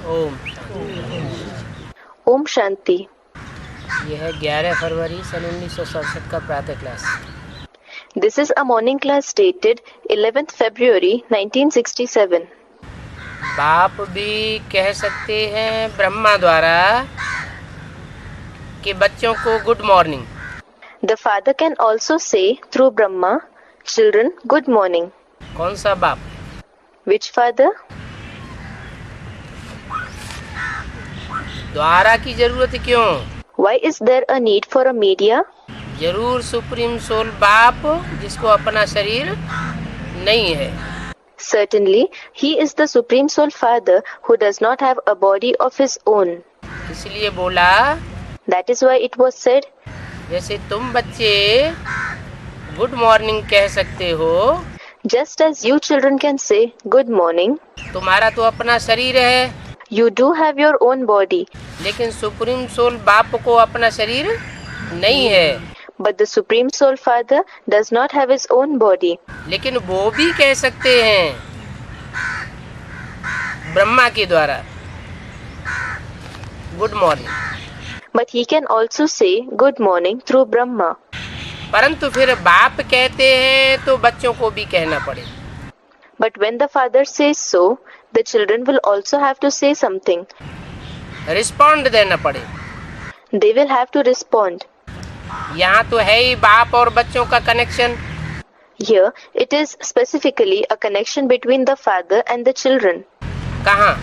ओम ओम शांति। यह है 11 फरवरी सन 1967 का प्रातः class. This is a morning class dated 11th February 1967. बाप भी कह सकते हैं ब्रह्मा द्वारा कि बच्चों को good morning. The father can also say through Brahma, children, good morning. कौन सा बाप? Which father? द्वारा की जरूरत क्यों? Why is there a need for a media? जरूर सुप्रीम सोल बाप जिसको अपना शरीर नहीं है। Certainly, he is the Supreme Soul Father who does not have a body of his own. इसलिए बोला, That is why it was said, जैसे तुम बच्चे गुड मॉर्निंग कह सकते हो, just as you children can say good morning, तुम्हारा तो अपना शरीर है, you do have your own body. लेकिन सुप्रीम सोल बाप को अपना शरीर नहीं है। But the Supreme Soul Father does not have his own body. लेकिन वो भी कह सकते हैं ब्रह्मा के द्वारा good morning, But he can also say good morning through Brahma. परंतु फिर बाप कहते हैं तो बच्चों को भी कहना पड़े। But when the father says so, the children will also have to say something. Respond देना पड़े। They will have to respond. यहाँ तो है ही बाप और बच्चों का connection. Here, it is specifically a connection between the father and the children. कहाँ?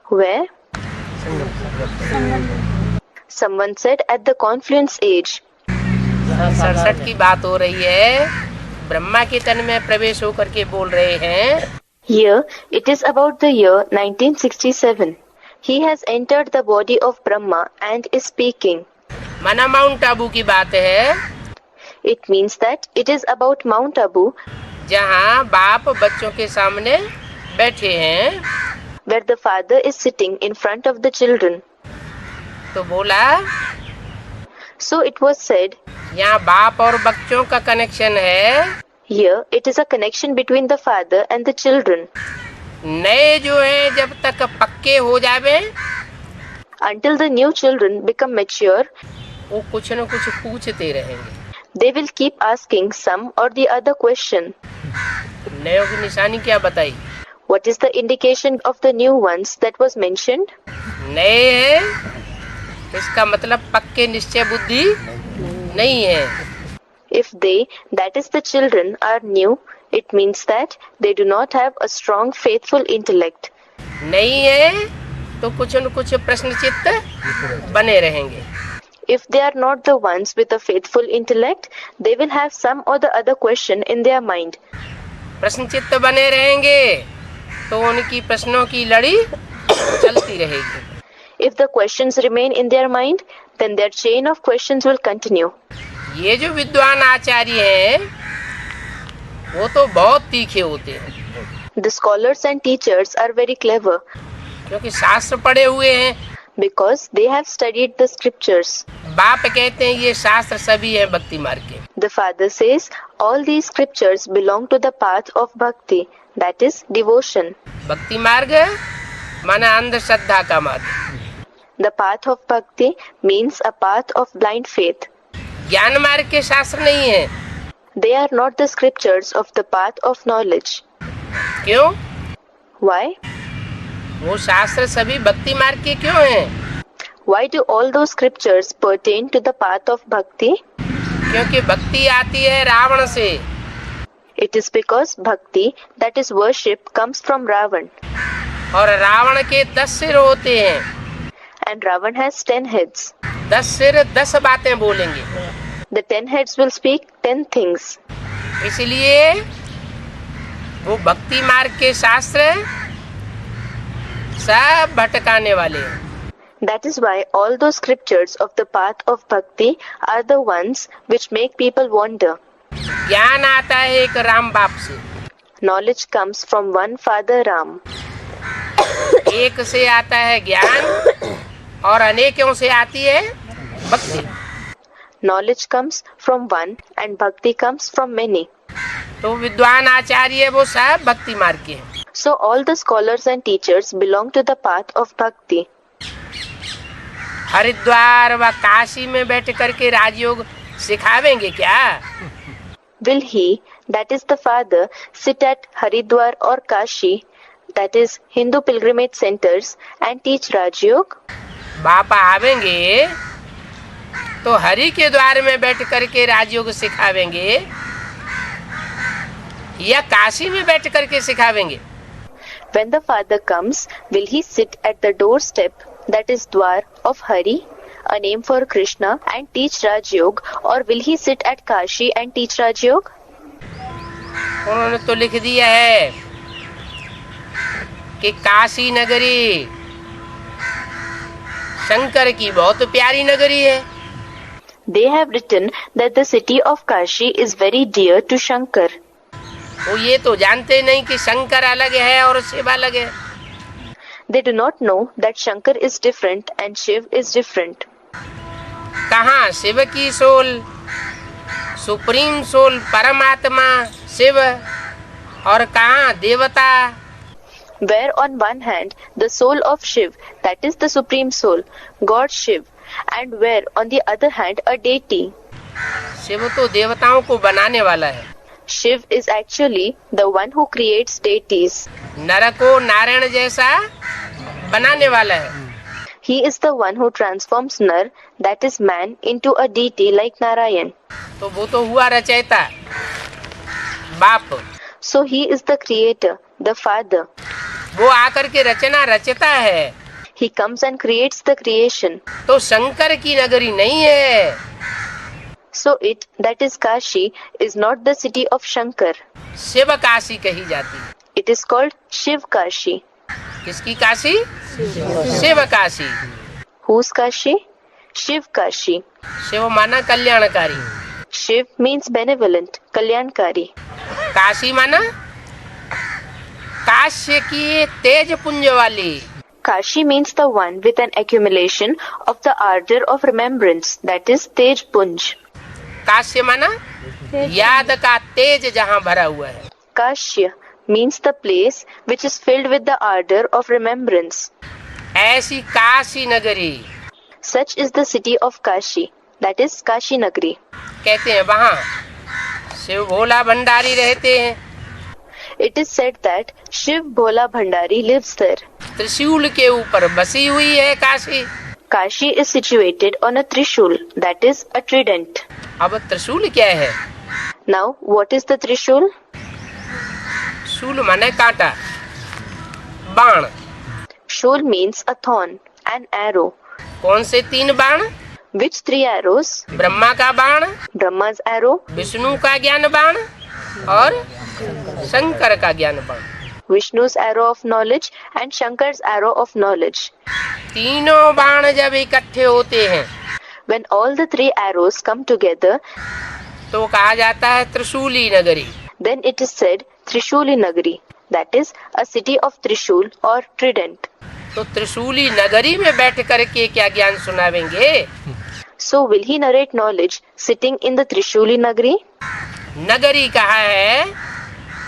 Where? Someone said at the Confluence Age. 67 की बात हो रही है, ब्रह्मा के तन में प्रवेश होकर के बोल रहे हैं। Here, it is about the year 1967. He has entered the body of Brahma and is speaking. माना माउंट आबू की बात है, It means that it is about Mount Abu, जहाँ बाप बच्चों के सामने बैठे हैं। where the father is sitting in front of the children. तो बोला, So it was said, यहाँ बाप और बच्चों का कनेक्शन है। here it is a connection between the father and the children. नए जो हैं जब तक पक्के हो जावे, Until the new children become mature, वो कुछ न कुछ पूछते रहेंगे। they will keep asking some or the other question. नयों की निशानी क्या बताई? What is the indication of the new ones that was mentioned? नए हैं, इसका मतलब पक्के निश्चय बुद्धि नहीं है। If they, that is the children, are new, it means that they do not have a strong faithful intellect. नहीं है तो कुछ न कुछ प्रश्न चित्त बने रहेंगे। If they are not the ones with a faithful intellect, they will have some or the other question in their mind. प्रश्न चित्त बने रहेंगे तो उनकी प्रश्नों की लड़ी चलती रहेगी। If the questions remain in their mind, then their chain of questions will continue. ये जो विद्वान आचार्य हैं वो तो बहुत तीखे होते हैं, The scholars and teachers are very clever क्योंकि शास्त्र पढ़े हुए हैं। because they have studied the scriptures. बाप कहते हैं ये शास्त्र सभी है भक्ति मार्ग के। The father says all these scriptures belong to the path of bhakti, that is devotion. भक्ति मार्ग माना अंधश्रद्धा का मार्ग, The path of bhakti means a path of blind faith. ज्ञान मार्ग के शास्त्र नहीं है। They are not the scriptures of the path of knowledge. क्यों? Why? वो शास्त्र सभी भक्ति मार्ग के क्यों हैं? Why do all those scriptures pertain to the path of bhakti? क्योंकि भक्ति आती है रावण से। It is because bhakti, that is worship, comes from Ravan. और रावण के 10 सिर होते हैं। And Ravan has 10 heads. 10 सिर 10 बातें बोलेंगे। The 10 heads will speak 10 things. इसलिए वो भक्ति मार्ग के शास्त्र सब भटकाने वाले हैं। That is why all those scriptures of the path of bhakti are the ones which make people wander. ज्ञान आता है एक राम बाप से, Knowledge comes from one Father Ram. एक से आता है ज्ञान और अनेकों से आती है भक्ति। Knowledge comes from one and bhakti comes from many. तो विद्वान आचार्य वो सब भक्ति मार्ग के हैं। So all the scholars and teachers belong to the path of bhakti. Haridwar व काशी में बैठ करके राजयोग सिखावेंगे क्या? Will he, that is the father, sit at Haridwar or Kashi, that is Hindu pilgrimage centers, and teach Rajyog? बापा आवेंगे तो हरि के द्वार में बैठ करके राजयोग सिखावेंगे या काशी में बैठ करके सिखावेंगे? When the father comes, will he sit at the doorstep, that is Dwar of Hari, a name for Krishna, and teach Rajyog, or will he sit at Kashi and teach Rajyog? उन्होंने तो लिख दिया है कि काशी नगरी शंकर की बहुत प्यारी नगरी है. They have written that the city of Kashi is very dear to Shankar. वो ये तो जानते नहीं कि शंकर अलग है और शिव अलग है. They do not know that Shankar is different and Shiv is different. कहाँ शिव की सोल, सुप्रीम सोल परमात्मा शिव, और कहाँ देवता? Where on one hand the soul of Shiv, that is the supreme soul, God Shiv, and where on the other hand a deity. Shiv तो देवताओं को बनाने वाला है. Shiv is actually the one who creates deities. नर को नारायण जैसा बनाने वाला है. He is the one who transforms Nar, that is man, into a deity like Narayan. तो वो तो हुआ रचयिता बाप. So he is the creator, the father. वो आकर के रचना रचता है. He comes and creates the creation. तो शंकर की नगरी नहीं है. So it, that is Kashi, is not the city of Shankar. Shiv Kashi कही जाती है. It is called Shiv Kashi. किसकी Kashi? Shiv Kashi. Whose Kashi? Shiv Kashi. Shiv माना कल्याणकारी, Shiv means benevolent, Kalyankari. Kashi माना काश्य की तेज पुंज वाली. Kashi means the one with an accumulation of the ardor of remembrance, that is Tej Punj. काश्य माना याद का तेज जहाँ भरा हुआ है. Kashya means the place which is filled with the ardor of remembrance. ऐसी काशी नगरी Such is the city of Kashi, that is Kashi Nagari. कहते हैं. वहाँ शिव भोला भंडारी रहते हैं. It is said that Shiv Bhola Bhandari lives there. त्रिशूल के ऊपर बसी हुई है Kashi. Kashi is situated on a Trishul, that is a trident. अब त्रिशूल क्या है? Now, what is the Trishul? शूल माने कांटा, बाण. Shul means a thorn, an arrow. कौन से 3 बाण? Which 3 arrows? ब्रह्मा का बाण, Brahma's arrow, विष्णु का ज्ञान बाण और शंकर का ज्ञान बाण. Vishnu's arrow of knowledge, and Shankar's arrow of knowledge. तीनों बाण जब इकट्ठे होते हैं When all the 3 arrows come together, तो कहा जाता है त्रिशूली नगरी. then it is said Trishuli Nagari, that is a city of Trishul or trident. तो त्रिशूली नगरी में बैठ करके क्या ज्ञान सुनावेंगे? So will he narrate knowledge sitting in the Trishuli Nagari? नगरी कहा है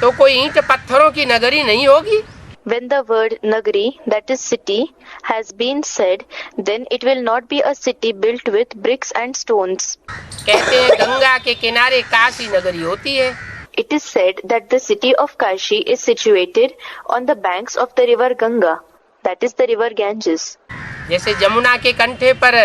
तो कोई ईंट पत्थरों की नगरी नहीं होगी. When the word Nagari, that is city, has been said, then it will not be a city built with bricks and stones. कहते हैं गंगा के किनारे काशी नगरी होती है. It is said that the city of Kashi is situated on the banks of the river Ganga, that is the river Ganges. जैसे जमुना के कंठे पर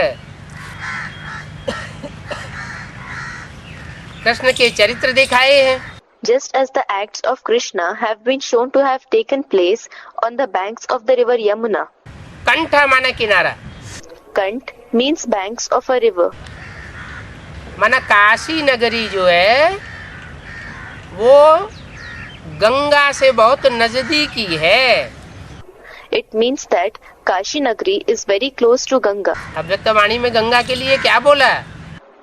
कृष्ण के चरित्र दिखाए हैं. Just as the acts of Krishna have been shown to have taken place on the banks of the river Yamuna. कंठा माना किनारा, Kant means banks of a river. माना काशी नगरी जो है वो गंगा से बहुत नजदीकी है. It means that Kashi Nagari is very close to Ganga. अव्यक्तवाणी में गंगा के लिए क्या बोला?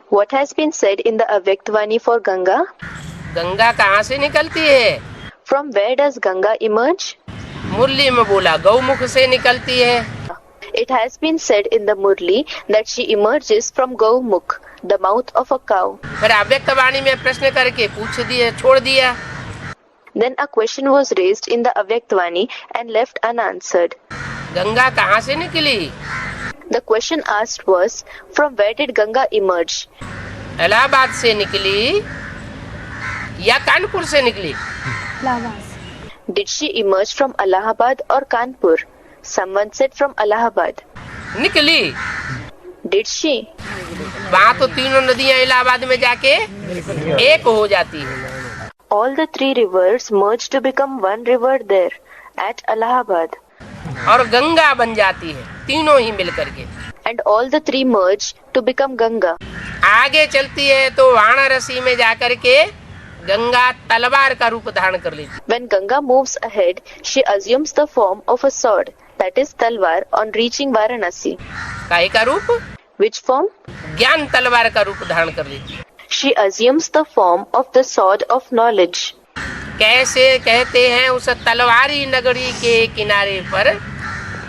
What has been said in the Avyaktavani for Ganga? Ganga कहाँ से निकलती है? From where does Ganga emerge? मुरली में बोला गौमुख से निकलती है. It has been said in the Murli that she emerges from Gaumukh, the mouth of a cow. फिर अव्यक्तवाणी में प्रश्न करके पूछ दिया, छोड़ दिया. Then a question was raised in the Avyaktavani and left unanswered. Ganga कहाँ से निकली? The question asked was, from where did Ganga emerge? Allahabad से निकली या कानपुर से निकली? Did she emerge from Allahabad or Kanpur? Someone said from Allahabad. निकली। Did she? वहाँ तो तीनों नदियाँ इलाहाबाद में जाके एक हो जाती है। All the three rivers merged to become one river there at Allahabad. और गंगा बन जाती है तीनों ही मिल करके। And all the three merge to become Ganga. आगे चलती है तो वाराणसी में जाकर के गंगा तलवार का रूप धारण कर लेती। When Ganga moves ahead, she assumes the form of a sword, that is Talwar, on reaching Varanasi. काहे का रूप? Which form? ज्ञान तलवार का रूप धारण कर लेती। She assumes the form of the sword of knowledge. कैसे कहते हैं उस तलवारी नगरी के किनारे पर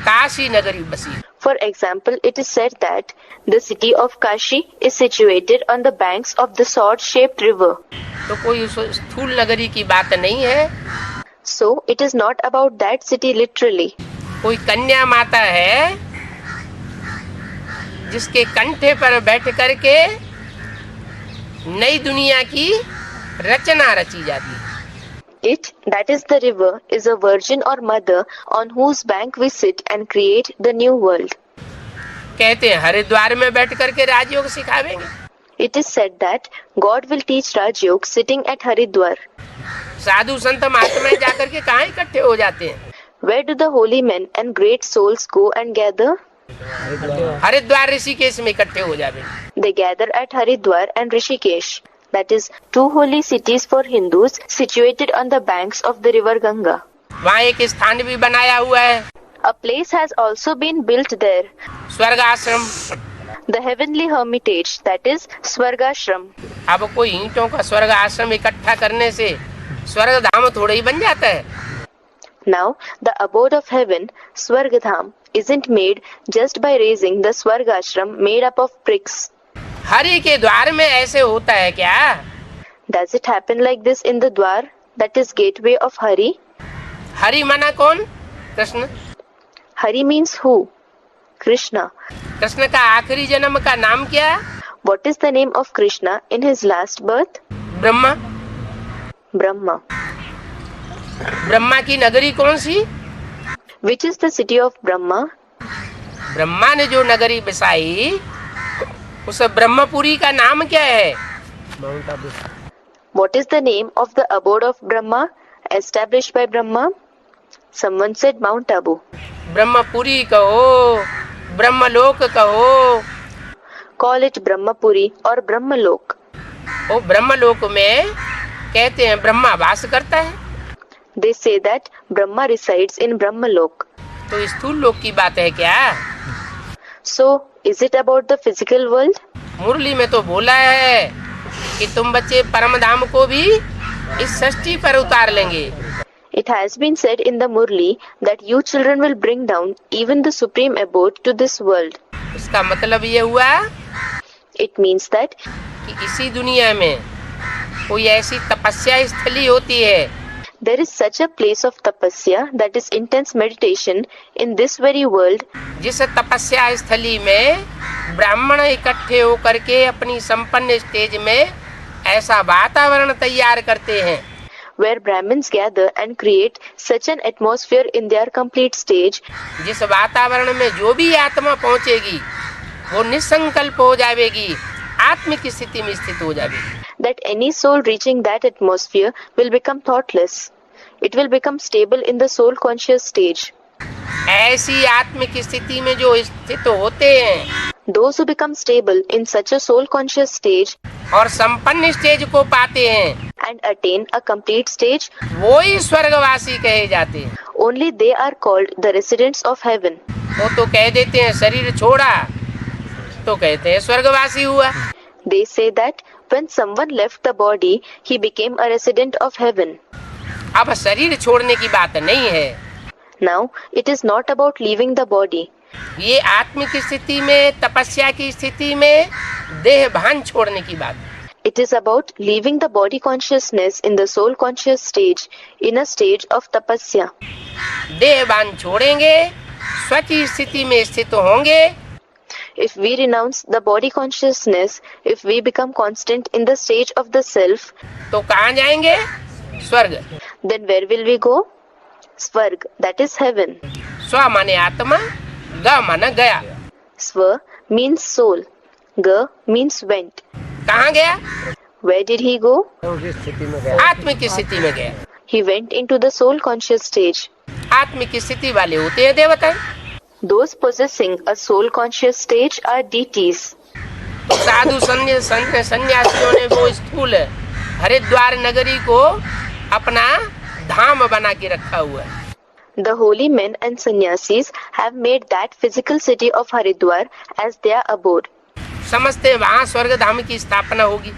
काशी नगरी बसी। For example, it is said that the city of Kashi is situated on the banks of the sword-shaped river. तो कोई उस स्थूल नगरी की बात नहीं है। So it is not about that city literally. कोई कन्या माता है जिसके कंठे पर बैठ करके नई दुनिया की रचना रची जाती है। It, that is the river, is a virgin or mother on whose bank we sit and create the new world. कहते हैं हरिद्वार में बैठ करके राजयोग सिखावेंगे। It is said that God will teach Raj Yoga sitting at Haridwar. साधु संत महात्मा जाकर के कहाँ इकट्ठे हो जाते हैं? Where do the holy men and great souls go and gather? Haridwar Rishikesh में इकट्ठे हो जाएंगे। They gather at Haridwar and Rishikesh. That is two holy cities for Hindus situated on the banks of the river Ganga. वहाँ एक स्थान भी बनाया हुआ है। A place has also been built there. स्वर्ग आश्रम। The heavenly hermitage, that is Swargashram. अब कोई ईंटों का स्वर्ग आश्रम इकट्ठा करने से स्वर्ग धाम थोड़ा ही बन जाता है। Now, the abode of heaven, Swargadham, isn't made just by raising the Swargashram made up of bricks. Hari के द्वार में ऐसे होता है क्या? Does it happen like this in the Dwar, that is gateway of Hari? Hari माना कौन? Krishna. Hari means who? Krishna. Krishna का आखिरी जन्म का नाम क्या? What is the name of Krishna in his last birth? Brahma. Brahma. Brahma की नगरी कौन सी? Which is the city of Brahma? Brahma ने जो नगरी बसाई उस ब्रह्मपुरी का नाम क्या है? What is the name of the abode of Brahma established by Brahma? Someone said Mount Abu. Brahmpuri कहो, ब्रह्मलोक कहो। Call it Brahmapuri or Brahmalok. वो ब्रह्मलोक में कहते हैं ब्रह्मा वास करता है। They say that Brahma resides in Brahmalok. तो स्थूल लोक की बात है क्या? So, is it about the physical world? मुरली में तो बोला है कि तुम बच्चे परम धाम को भी इस सृष्टि पर उतार लेंगे। It has been said in the Murli that you children will bring down even the supreme abode to this world. इसका मतलब ये हुआ It means that कि इसी दुनिया में कोई ऐसी तपस्या स्थली होती है there is such a place of tapasya, that is intense meditation, in this very world, जिस तपस्या स्थली में ब्राह्मण इकट्ठे होकर के अपनी संपन्न स्टेज में ऐसा वातावरण तैयार करते हैं where Brahmins gather and create such an atmosphere in their complete stage, जिस वातावरण में जो भी आत्मा पहुंचेगी वो निसंकल्प हो जाएगी, आत्मिक स्थिति में स्थित हो जाएगी। that any soul reaching that atmosphere will become thoughtless. It will become stable in the soul conscious stage. ऐसी आत्मिक स्थिति में जो स्थित होते हैं Those who become stable in such a soul conscious stage और संपन्न स्टेज को पाते हैं and attain a complete stage, वो ही स्वर्गवासी कहे जाते हैं। only they are called the residents of heaven. वो तो कह देते हैं शरीर छोड़ा तो कहते हैं स्वर्गवासी हुआ। They say that when someone left the body, he became a resident of heaven. अब शरीर छोड़ने की बात नहीं है, Now, it is not about leaving the body. ये आत्मिक स्थिति में तपस्या की स्थिति में देह भान छोड़ने की बात। It is about leaving the body consciousness in the soul conscious stage, in a stage of tapasya. देहबान छोड़ेंगे, स्वची स्थिति में स्थित होंगे, If we renounce the body consciousness, if we become constant in the stage of the self, तो कहाँ जाएंगे? स्वर्ग। then where will we go? Swarg, that is heaven. स्व माने आत्मा, ग माने गया। Swa means soul. Ga means went. कहाँ गया? Where did he go? आत्मिक स्थिति में गया। He went into the soul conscious stage. आत्मिक स्थिति वाले होते हैं देवता। Those possessing a soul conscious stage are deities. साधु सन्यासियों ने वो स्थूल हरिद्वार नगरी को अपना धाम बना के रखा हुआ है। The holy men and sannyasis have made that physical city of Haridwar as their abode. समझते वहाँ स्वर्ग धाम की स्थापना होगी।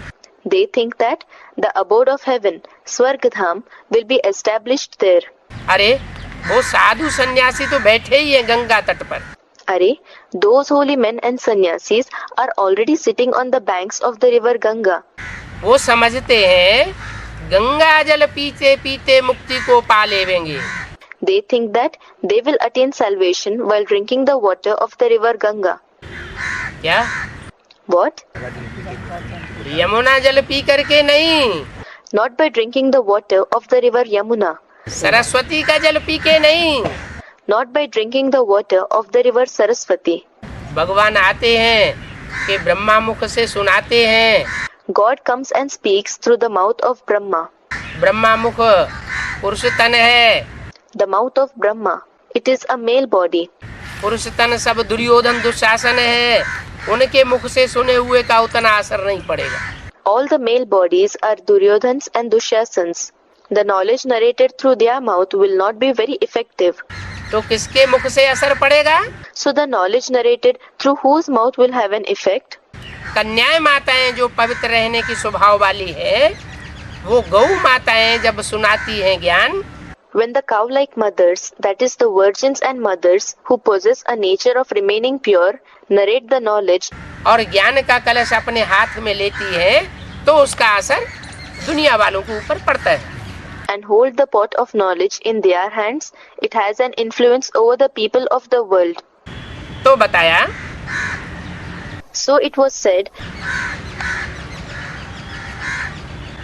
They think that the abode of heaven, Swargadham, will be established there. अरे वो साधु सन्यासी तो बैठे ही हैं गंगा तट पर। Are, those holy men and sannyasis are already sitting on the banks of the river Ganga. वो समझते हैं गंगा जल पीते पीते मुक्ति को पा लेंगे। They think that they will attain salvation while drinking the water of the river Ganga. क्या? What? यमुना जल पी करके नहीं, Not by drinking the water of the river Yamuna. Saraswati का जल पी के नहीं। Not by drinking the water of the river Saraswati. भगवान आते हैं कि ब्रह्मा मुख से सुनाते हैं। God comes and speaks through the mouth of Brahma. Brahma मुख पुरुष तन है। The mouth of Brahma. It is a male body. पुरुष तन सब दुर्योधन दुशासन है, उनके मुख से सुने हुए का उतना असर नहीं पड़ेगा। All the male bodies are Duryodhans and Dushasans. The knowledge narrated through their mouth will not be very effective. तो किसके मुख से असर पड़ेगा? So the knowledge narrated through whose mouth will have an effect? कन्याएं माताएं जो पवित्र रहने की स्वभाव वाली है, वो गौ माताएं जब सुनाती हैं ज्ञान, When the cow-like mothers, that is the virgins and mothers who possess a nature of remaining pure, narrate the knowledge, और ज्ञान का कलश अपने हाथ में लेती है, तो उसका असर दुनिया वालों के ऊपर पड़ता है। and hold the pot of knowledge in their hands, it has an influence over the people of the world. तो बताया So it was said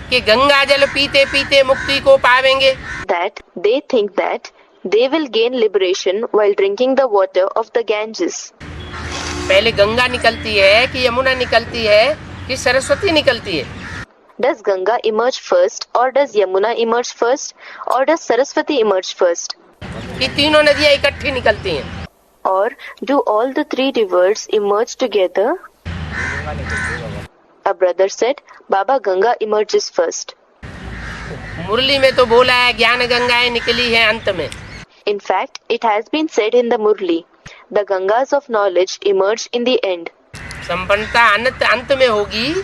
कि गंगा जल पीते पीते मुक्ति को पावेंगे। that they think that they will gain liberation while drinking the water of the Ganges. पहले गंगा निकलती है कि यमुना निकलती है कि सरस्वती निकलती है? Does Ganga emerge first, or does Yamuna emerge first, or does Saraswati emerge first? कि तीनों नदियां इकट्ठी निकलती हैं? Or do all the three rivers emerge together? A brother said, Baba Ganga emerges first. मुरली में तो बोला है ज्ञान गंगाएं निकली है अंत में। In fact, it has been said in the Murli, the Gangas of knowledge emerge in the end. संपन्नता अंत में होगी,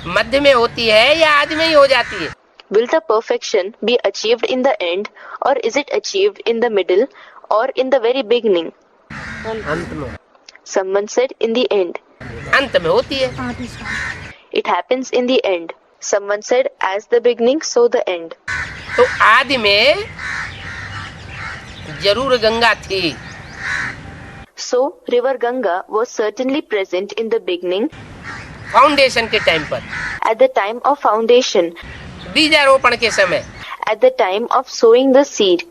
मध्य में होती है या आदि में ही हो जाती है? Will the perfection be achieved in the end, or is it achieved in the middle, or in the very beginning? अंत में। Someone said in the end. अंत में होती है। It happens in the end. Someone said as the beginning, so the end. तो आदि में जरूर गंगा थी। So, river Ganga was certainly present in the beginning, foundation के टाइम पर, at the time of foundation, बीजारोपण के समय, at the time of sowing the seed,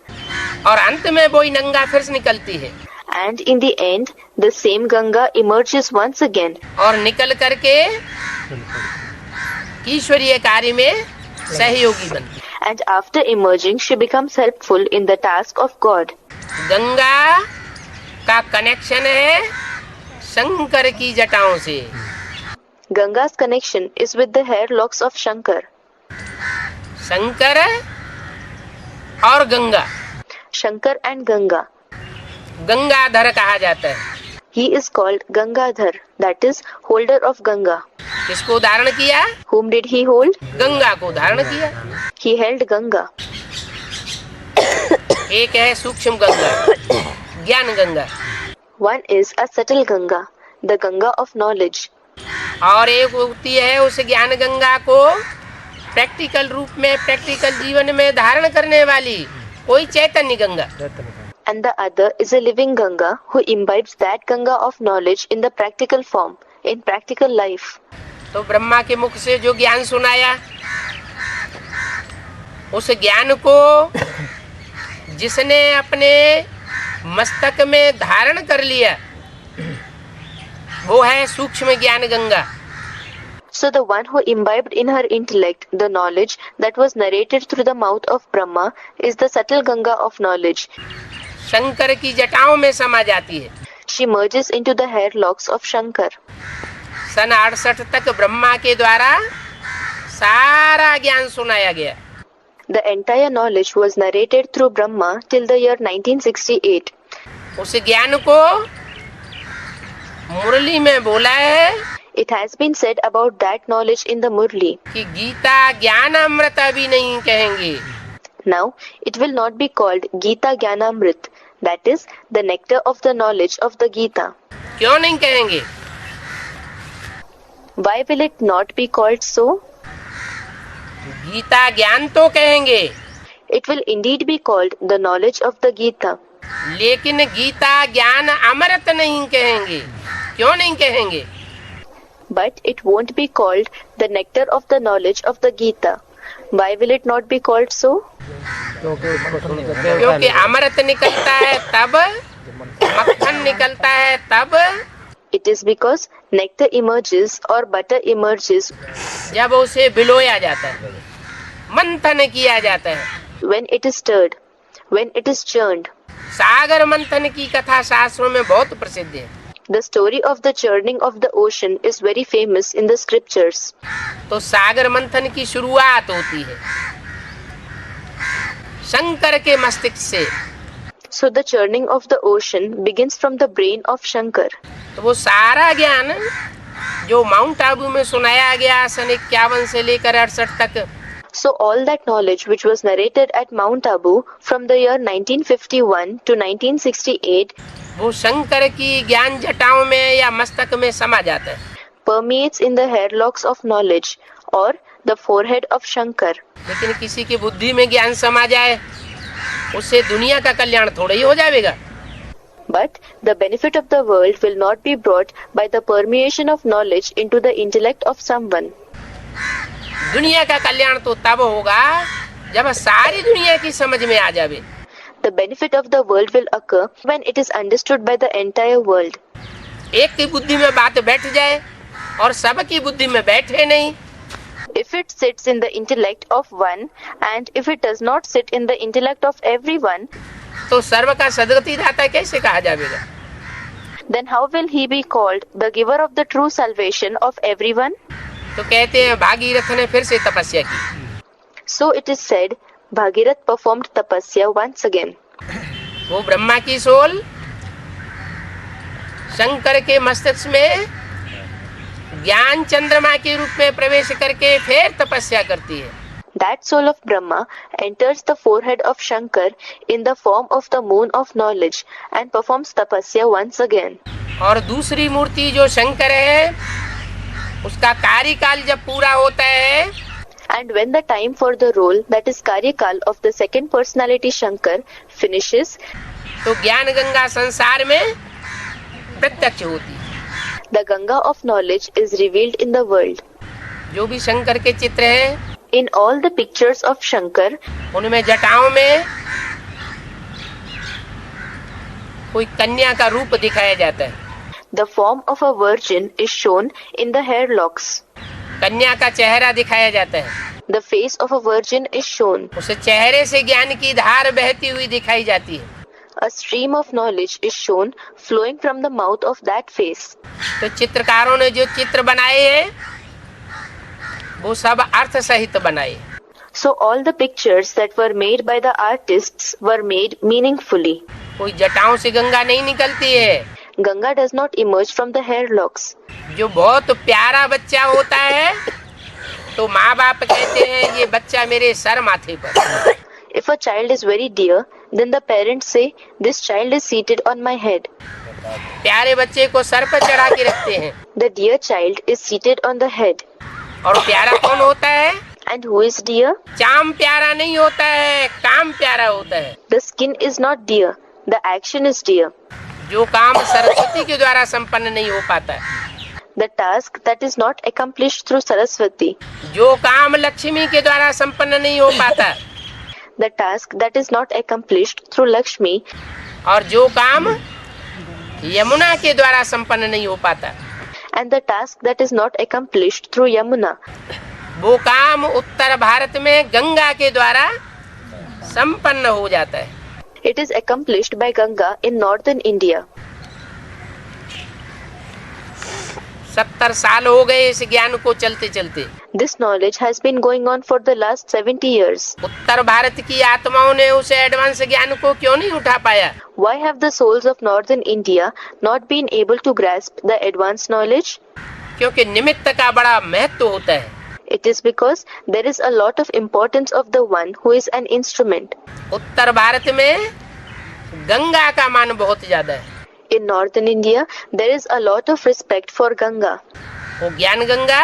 और अंत में वही गंगा फिर से निकलती है and in the end, the same Ganga emerges once again, और निकल करके ईश्वरीय कार्य में सहयोगी बनती है। and after emerging, she becomes helpful in the task of God. Ganga का कनेक्शन है शंकर की जटाओं से। Ganga's connection is with the hair locks of Shankar. Shankar और Ganga, Shankar and Ganga. Gangadhar कहा जाता है। He is called Gangadhar, that is, holder of Ganga. किसको धारण किया? Whom did he hold? Ganga को धारण किया। He held Ganga. एक है सूक्ष्म गंगा, ज्ञान Ganga. One is a subtle Ganga, the Ganga of knowledge. और एक होती है उस ज्ञान गंगा को प्रैक्टिकल रूप में, प्रैक्टिकल जीवन में धारण करने वाली कोई चैतन्य Ganga. And the other is a living Ganga who imbibes that Ganga of knowledge in the practical form, in practical life. तो ब्रह्मा के मुख से जो ज्ञान सुनाया, उस ज्ञान को जिसने अपने मस्तक में धारण कर लिया, वो है सूक्ष्म ज्ञान Ganga. So the one who imbibed in her intellect the knowledge that was narrated through the mouth of Brahma is the subtle Ganga of knowledge. Shankar की जटाओं में समा जाती है। She merges into the hair locks of Shankar. सन 68 तक ब्रह्मा के द्वारा सारा ज्ञान सुनाया गया। The entire knowledge was narrated through Brahma till the year 1968. उस ज्ञान को मुरली में बोला है It has been said about that knowledge in the Murli. कि गीता ज्ञान अमृत अभी नहीं कहेंगे। Now, it will not be called Gita Jnanamrit, that is, the nectar of the knowledge of the Gita. क्यों नहीं कहेंगे? Why will it not be called so? Gita ज्ञान तो कहेंगे, It will indeed be called the knowledge of the Gita. लेकिन गीता ज्ञान अमृत नहीं कहेंगे। क्यों नहीं कहेंगे? But it won't be called the nectar of the knowledge of the Gita. Why will it not be called so? क्योंकि अमृत निकलता है तब, मक्खन निकलता है तब, It is because nectar emerges or butter emerges जब उसे भिगोया जाता है, मंथन किया जाता है। when it is stirred, when it is churned. सागर मंथन की कथा शास्त्रों में बहुत प्रसिद्ध है। The story of the churning of the ocean is very famous in the scriptures. तो सागर मंथन की शुरुआत होती है शंकर के मस्तिष्क से। So the churning of the ocean begins from the brain of Shankar. तो वो सारा ज्ञान जो माउंट आबू में सुनाया गया सन 51 से लेकर 68 तक, So all that knowledge which was narrated at Mount Abu from the year 1951 to 1968 वो शंकर की ज्ञान जटाओं में या मस्तक में समा जाता है। permeates in the hairlocks of knowledge or the forehead of Shankar. लेकिन किसी की बुद्धि में ज्ञान समा जाए, उससे दुनिया का कल्याण थोड़ा ही हो जाएगा। But the benefit of the world will not be brought by the permeation of knowledge into the intellect of someone. दुनिया का कल्याण तो तब होगा जब सारी दुनिया की समझ में आ जावे। The benefit of the world will occur when it is understood by the entire world. एक की बुद्धि में बात बैठ जाए और सबकी बुद्धि में बैठे नहीं, If it sits in the intellect of one and if it does not sit in the intellect of everyone, तो सर्व का सदगति दाता कैसे कहा जाएगा? then how will he be called the giver of the true salvation of everyone? तो कहते हैं भागीरथ ने फिर से तपस्या की। So it is said, Bhagirath performed tapasya once again. वो ब्रह्मा की सोल शंकर के मस्तिष्क में ज्ञान चंद्रमा के रूप में प्रवेश करके फिर तपस्या करती है। That soul of Brahma enters the forehead of Shankar in the form of the moon of knowledge and performs tapasya once again. और दूसरी मूर्ति जो शंकर है, उसका कार्यकाल जब पूरा होता है, And when the time for the role, that is Karyakal of the second personality Shankar, finishes, तो ज्ञान गंगा संसार में प्रत्यक्ष होती है। the Ganga of knowledge is revealed in the world. जो भी शंकर के चित्र हैं, In all the pictures of Shankar, उनमें जटाओं में कोई कन्या का रूप दिखाया जाता है। the form of a virgin is shown in the hair locks. कन्या का चेहरा दिखाया जाता है। The face of a virgin is shown. उस चेहरे से ज्ञान की धार बहती हुई दिखाई जाती है। A stream of knowledge is shown flowing from the mouth of that face. तो चित्रकारों ने जो चित्र बनाए हैं, वो सब अर्थ सहित बनाए। So all the pictures that were made by the artists were made meaningfully. कोई जटाओं से गंगा नहीं निकलती है। Ganga does not emerge from the hair locks. जो बहुत प्यारा बच्चा होता है, तो माँ बाप कहते हैं ये बच्चा मेरे सर माथे पर। If a child is very dear, then the parents say, this child is seated on my head. प्यारे बच्चे को सर पर चढ़ा के रखते हैं। The dear child is seated on the head. और प्यारा कौन होता है? And who is dear? चाम प्यारा नहीं होता है, काम प्यारा होता है। The skin is not dear, the action is dear. जो काम सरस्वती के द्वारा संपन्न नहीं हो पाता है, The task that is not accomplished through Saraswati. जो काम लक्ष्मी के द्वारा संपन्न नहीं हो पाता, The task that is not accomplished through Lakshmi. और जो काम यमुना के द्वारा संपन्न नहीं हो पाता, And the task that is not accomplished through Yamuna. वो काम उत्तर भारत में गंगा के द्वारा संपन्न हो जाता है। It is accomplished by Ganga in northern India. 70 साल हो गए इस ज्ञान को चलते चलते। This knowledge has been going on for the last 70 years. उत्तर भारत की आत्माओं ने उस एडवांस ज्ञान को क्यों नहीं उठा पाया? Why have the souls of northern India not been able to grasp the advanced knowledge? क्योंकि निमित्त का बड़ा महत्व होता है। It is because there is a lot of importance of the one who is an instrument. उत्तर भारत में गंगा का मान बहुत ज्यादा है। In northern India, there is a lot of respect for Ganga. वो ज्ञान गंगा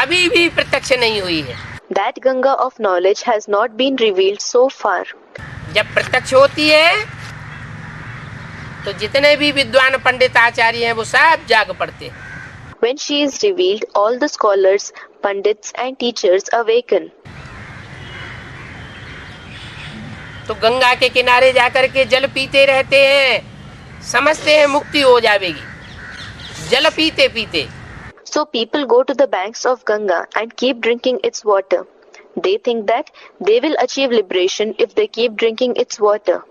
अभी भी प्रत्यक्ष नहीं हुई है। That Ganga of knowledge has not been revealed so far. जब प्रत्यक्ष होती है तो जितने भी विद्वान पंडित आचार्य हैं वो सब जाग पड़ते हैं। When she is revealed, all the scholars, pandits and teachers awaken. तो गंगा के किनारे जाकर के जल पीते रहते हैं, समझते हैं मुक्ति हो जाएगी जल पीते पीते। So people go to the banks of Ganga and keep drinking its water. They think that they will achieve liberation if they keep drinking its water.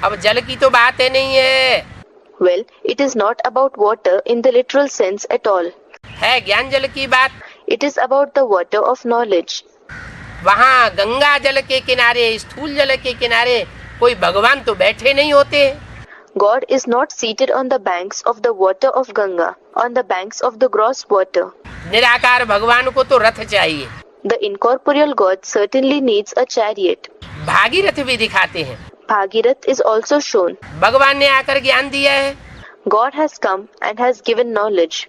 अब जल की तो बात है नहीं है। Well, it is not about water in the literal sense at all. है ज्ञान जल की बात। It is about the water of knowledge. वहाँ गंगा जल के किनारे, स्थूल जल के किनारे कोई भगवान तो बैठे नहीं होते। God is not seated on the banks of the water of Ganga, on the banks of the gross water. निराकार भगवान को तो रथ चाहिए। The incorporeal God certainly needs a chariot. Bhagirath भी दिखाते हैं। Bhagirath is also shown. भगवान ने आकर ज्ञान दिया है। God has come and has given knowledge.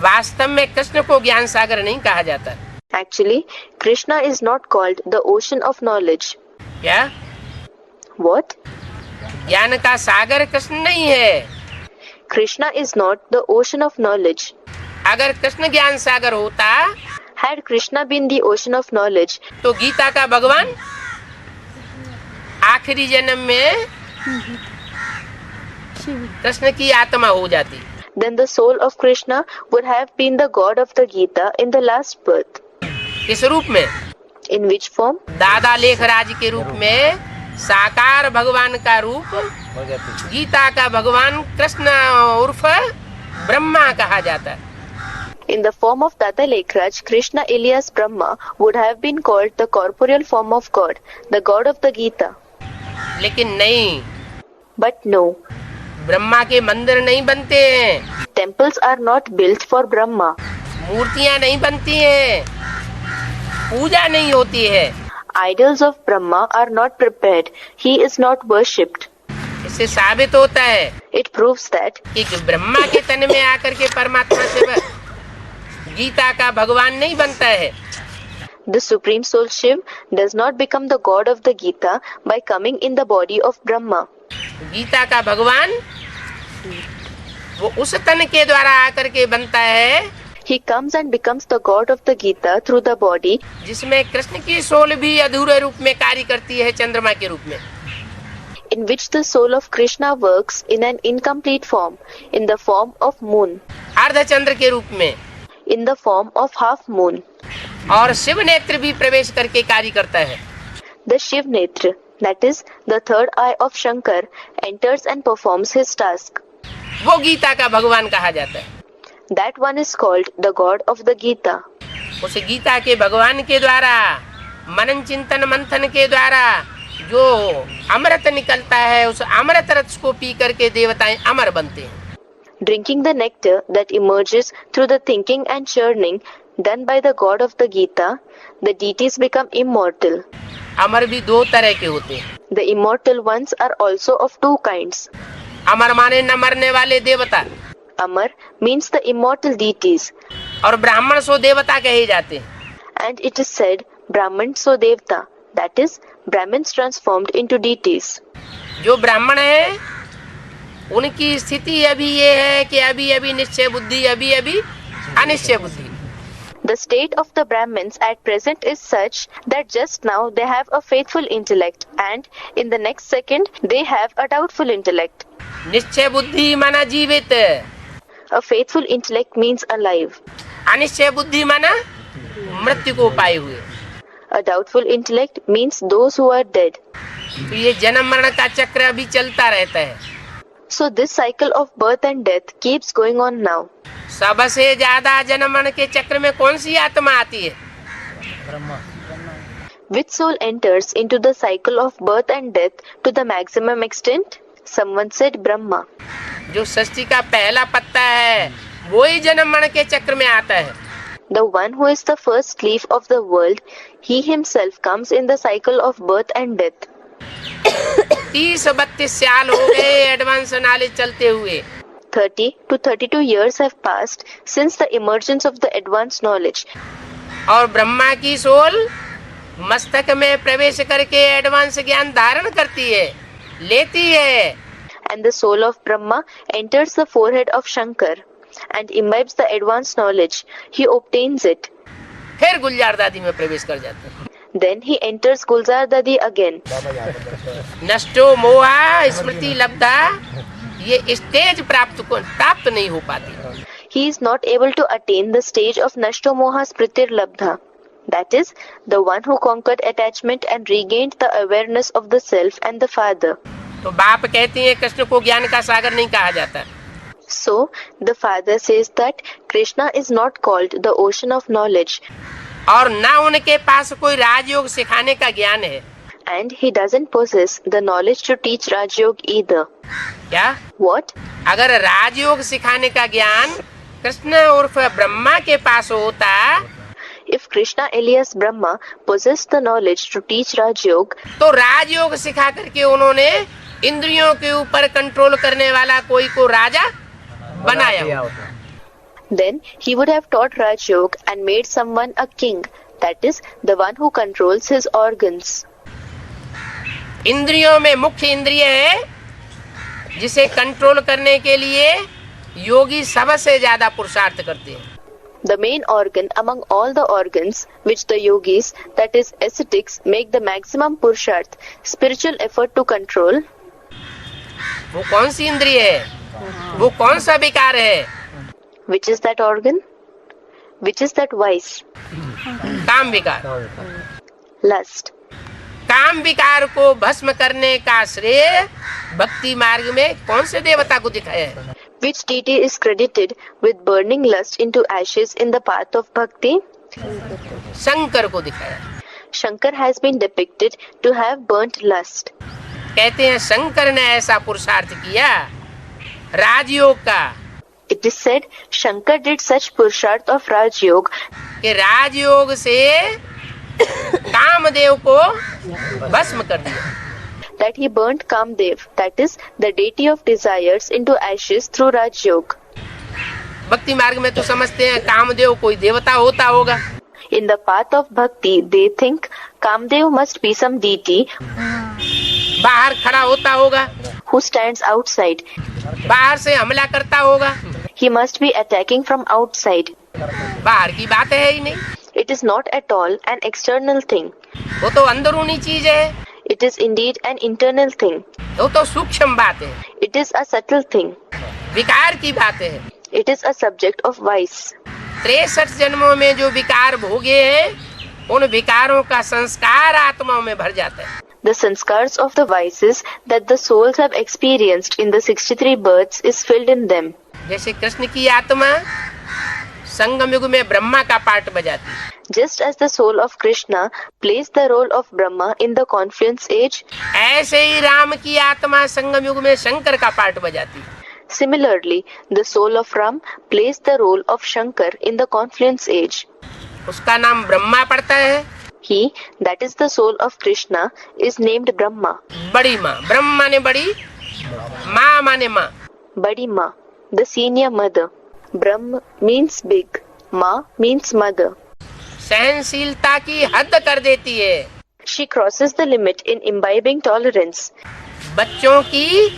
वास्तव में कृष्ण को ज्ञान सागर नहीं कहा जाता। Actually, Krishna is not called the ocean of knowledge. क्या? What? ज्ञान का सागर कृष्ण नहीं है। Krishna is not the ocean of knowledge. अगर कृष्ण ज्ञान सागर होता, Had Krishna been the ocean of knowledge, तो गीता का भगवान आखिरी जन्म में कृष्ण की आत्मा हो जाती। then the soul of Krishna would have been the God of the Gita in the last birth. किस रूप में? In which form? दादा लेखराज के रूप में साकार भगवान का रूप गीता का भगवान कृष्ण उर्फ ब्रह्मा कहा जाता है। In the form of Dada Lekhraj, Krishna alias Brahma would have been called the corporeal form of God, the God of the Gita. लेकिन नहीं, But no, ब्रह्मा के मंदिर नहीं बनते हैं, temples are not built for Brahma. मूर्तियां नहीं बनती हैं, पूजा नहीं होती है। Idols of Brahma are not prepared. He is not worshipped. इससे साबित होता है It proves that कि ब्रह्मा के तन में आकर के परमात्मा से गीता का भगवान नहीं बनता है। the Supreme Soul Shiv does not become the God of the Gita by coming in the body of Brahma. Gita का भगवान वो उस तन के द्वारा आकर के बनता है He comes and becomes the God of the Gita through the body जिसमें कृष्ण की सोल भी अधूरे रूप में कार्य करती है, चंद्रमा के रूप में। in which the soul of Krishna works in an incomplete form, in the form of moon, अर्धचंद्र के रूप में, in the form of half moon. और शिव नेत्र भी प्रवेश करके कार्य करता है। The Shiv Netra, that is the third eye of Shankar, enters and performs his task. वो गीता का भगवान कहा जाता है। That one is called the God of the Gita. उस गीता के भगवान के द्वारा मनन चिंतन मंथन के द्वारा जो अमृत निकलता है, उस अमृत रस को पी करके देवताएं अमर बनते हैं। Drinking the nectar that emerges through the thinking and churning done by the God of the Gita, the deities become immortal. अमर भी दो तरह के होते हैं। The immortal ones are also of two kinds. अमर माने न मरने वाले देवता, Amar means the immortal deities, और ब्राह्मण सो देवता कहे जाते हैं। and it is said Brahman so Devta, that is, Brahmins transformed into deities. जो ब्राह्मण है उनकी स्थिति अभी ये है कि अभी अभी निश्चय बुद्धि, अभी अभी अनिश्चय बुद्धि। The state of the Brahmins at present is such that just now they have a faithful intellect, and in the next second they have a doubtful intellect. निश्चय बुद्धि माना जीवित, A faithful intellect means alive. Anishchay बुद्धि माना मृत्यु को पाए हुए। A doubtful intellect means those who are dead. तो ये जन्म मरण का चक्र अभी चलता रहता है। So this cycle of birth and death keeps going on now. सबसे ज्यादा जन्म मरण के चक्र में कौन सी आत्मा आती है? Which soul enters into the cycle of birth and death to the maximum extent? Someone said Brahma. जो सृष्टि का पहला पत्ता है वो ही जन्म मरण के चक्र में आता है। The one who is the first leaf of the world, he himself comes in the cycle of birth and death. 30-32 साल हो गए एडवांस नॉलेज चलते हुए। 30 to 32 years have passed since the emergence of the advanced knowledge. और ब्रह्मा की soul मस्तक में प्रवेश करके एडवांस ज्ञान धारण करती है, लेती है। And the soul of Brahma enters the forehead of Shankar and imbibes the advanced knowledge. He obtains it. फिर गुलजार दादी में प्रवेश कर जाते हैं। Then he enters Gulzar Dadi again. नष्टो मोहा स्मृति लब्धा, ये स्टेज प्राप्त नहीं हो पाती। He is not able to attain the stage of Nashto Moha Smritir Labdha. That is, the one who conquered attachment and regained the awareness of the self and the father. तो बाप कहते हैं कृष्ण को ज्ञान का सागर नहीं कहा जाता। So, the father says that Krishna is not called the ocean of knowledge. और ना उनके पास कोई राजयोग सिखाने का ज्ञान है। And he doesn't possess the knowledge to teach Rajyog either. क्या? What? अगर राजयोग सिखाने का ज्ञान कृष्ण उर्फ ब्रह्मा के पास होता, If Krishna alias Brahma possessed the knowledge to teach Rajyog, तो राजयोग सिखा करके उन्होंने इंद्रियों के ऊपर कंट्रोल करने वाला कोई को राजा बनाया होता। then he would have taught Rajyog and made someone a king, that is, the one who controls his organs. इंद्रियों में मुख्य इंद्रिय है जिसे कंट्रोल करने के लिए योगी सबसे ज्यादा पुरुषार्थ करते हैं। The main organ among all the organs which the yogis, that is ascetics, make the maximum purusharth, spiritual effort to control. वो कौन सी इंद्रिय है? वो कौन सा विकार है? Which is that organ? Which is that vice? काम विकार। Lust. काम विकार को भस्म करने का श्रेय भक्ति मार्ग में कौन से देवता को दिखाया है? Which deity is credited with burning lust into ashes in the path of bhakti? Shankar को दिखाया। Shankar has been depicted to have burnt lust. कहते हैं शंकर ने ऐसा पुरुषार्थ किया राजयोग का It is said Shankar did such purusharth of Rajyog कि राजयोग से कामदेव को भस्म कर दिया। that he burnt Kamdev, that is, the deity of desires, into ashes through Rajyog. भक्ति मार्ग में तो समझते हैं कामदेव कोई देवता होता होगा। In the path of bhakti, they think Kamdev must be some deity बाहर खड़ा होता होगा, who stands outside. बाहर से हमला करता होगा। He must be attacking from outside. बाहर की बात है ही नहीं, It is not at all an external thing. वो तो अंदरूनी चीज है, It is indeed an internal thing. वो तो सूक्ष्म बात है, It is a subtle thing. विकार की बात है। It is a subject of vice. 63 जन्मों में जो विकार भोगे हैं उन विकारों का संस्कार आत्माओं में भर जाता है। The sanskars of the vices that the souls have experienced in the 63 births is filled in them. जैसे कृष्ण की आत्मा संगम युग में ब्रह्मा का पार्ट बजाती है, Just as the soul of Krishna plays the role of Brahma in the Confluence Age, ऐसे ही राम की आत्मा संगम युग में शंकर का पार्ट बजाती है। similarly, the soul of Ram plays the role of Shankar in the Confluence Age. उसका नाम ब्रह्मा पड़ता है। He, that is the soul of Krishna, is named Brahma. बड़ी माँ, ब्रह्मा ने बड़ी, माँ माने माँ, Badi Ma, the senior mother. Brahm means big. Ma means mother. सहनशीलता की हद कर देती है। She crosses the limit in imbibing tolerance. बच्चों की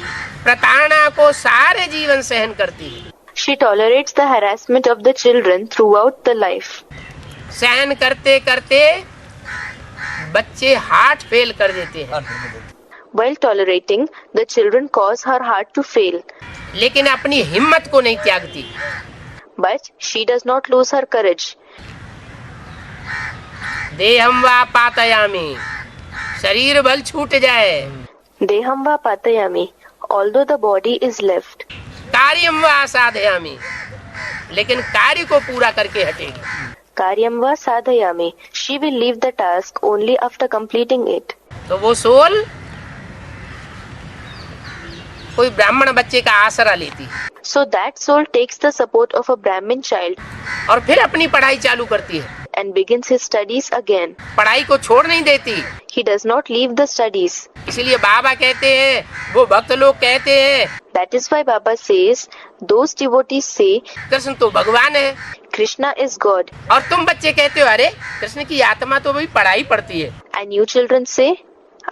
प्रताड़ना को सारे जीवन सहन करती है। She tolerates the harassment of the children throughout the life. सहन करते करते बच्चे हार्ट फेल कर देते हैं, While tolerating, the children cause her heart to fail. लेकिन अपनी हिम्मत को नहीं त्यागती। But she does not lose her courage. देहम वा पातयामि, शरीर बल छूट जाए, Deham va patayami, although the body is left. कार्यम वा साधयामि, लेकिन कार्य को पूरा करके हटेगी। Karyam va sadhayami, she will leave the task only after completing it. तो वो सोल कोई ब्राह्मण बच्चे का आसरा लेती है So that soul takes the support of a Brahmin child और फिर अपनी पढ़ाई चालू करती है। and begins his studies again. पढ़ाई को छोड़ नहीं देती। He does not leave the studies. इसलिए बाबा कहते हैं, वो भक्त लोग कहते हैं, That is why Baba says, those devotees say, Krishna तो भगवान है, Krishna is God. और तुम बच्चे कहते हो, अरे कृष्ण की आत्मा तो भाई पढ़ाई पढ़ती है। And you children say,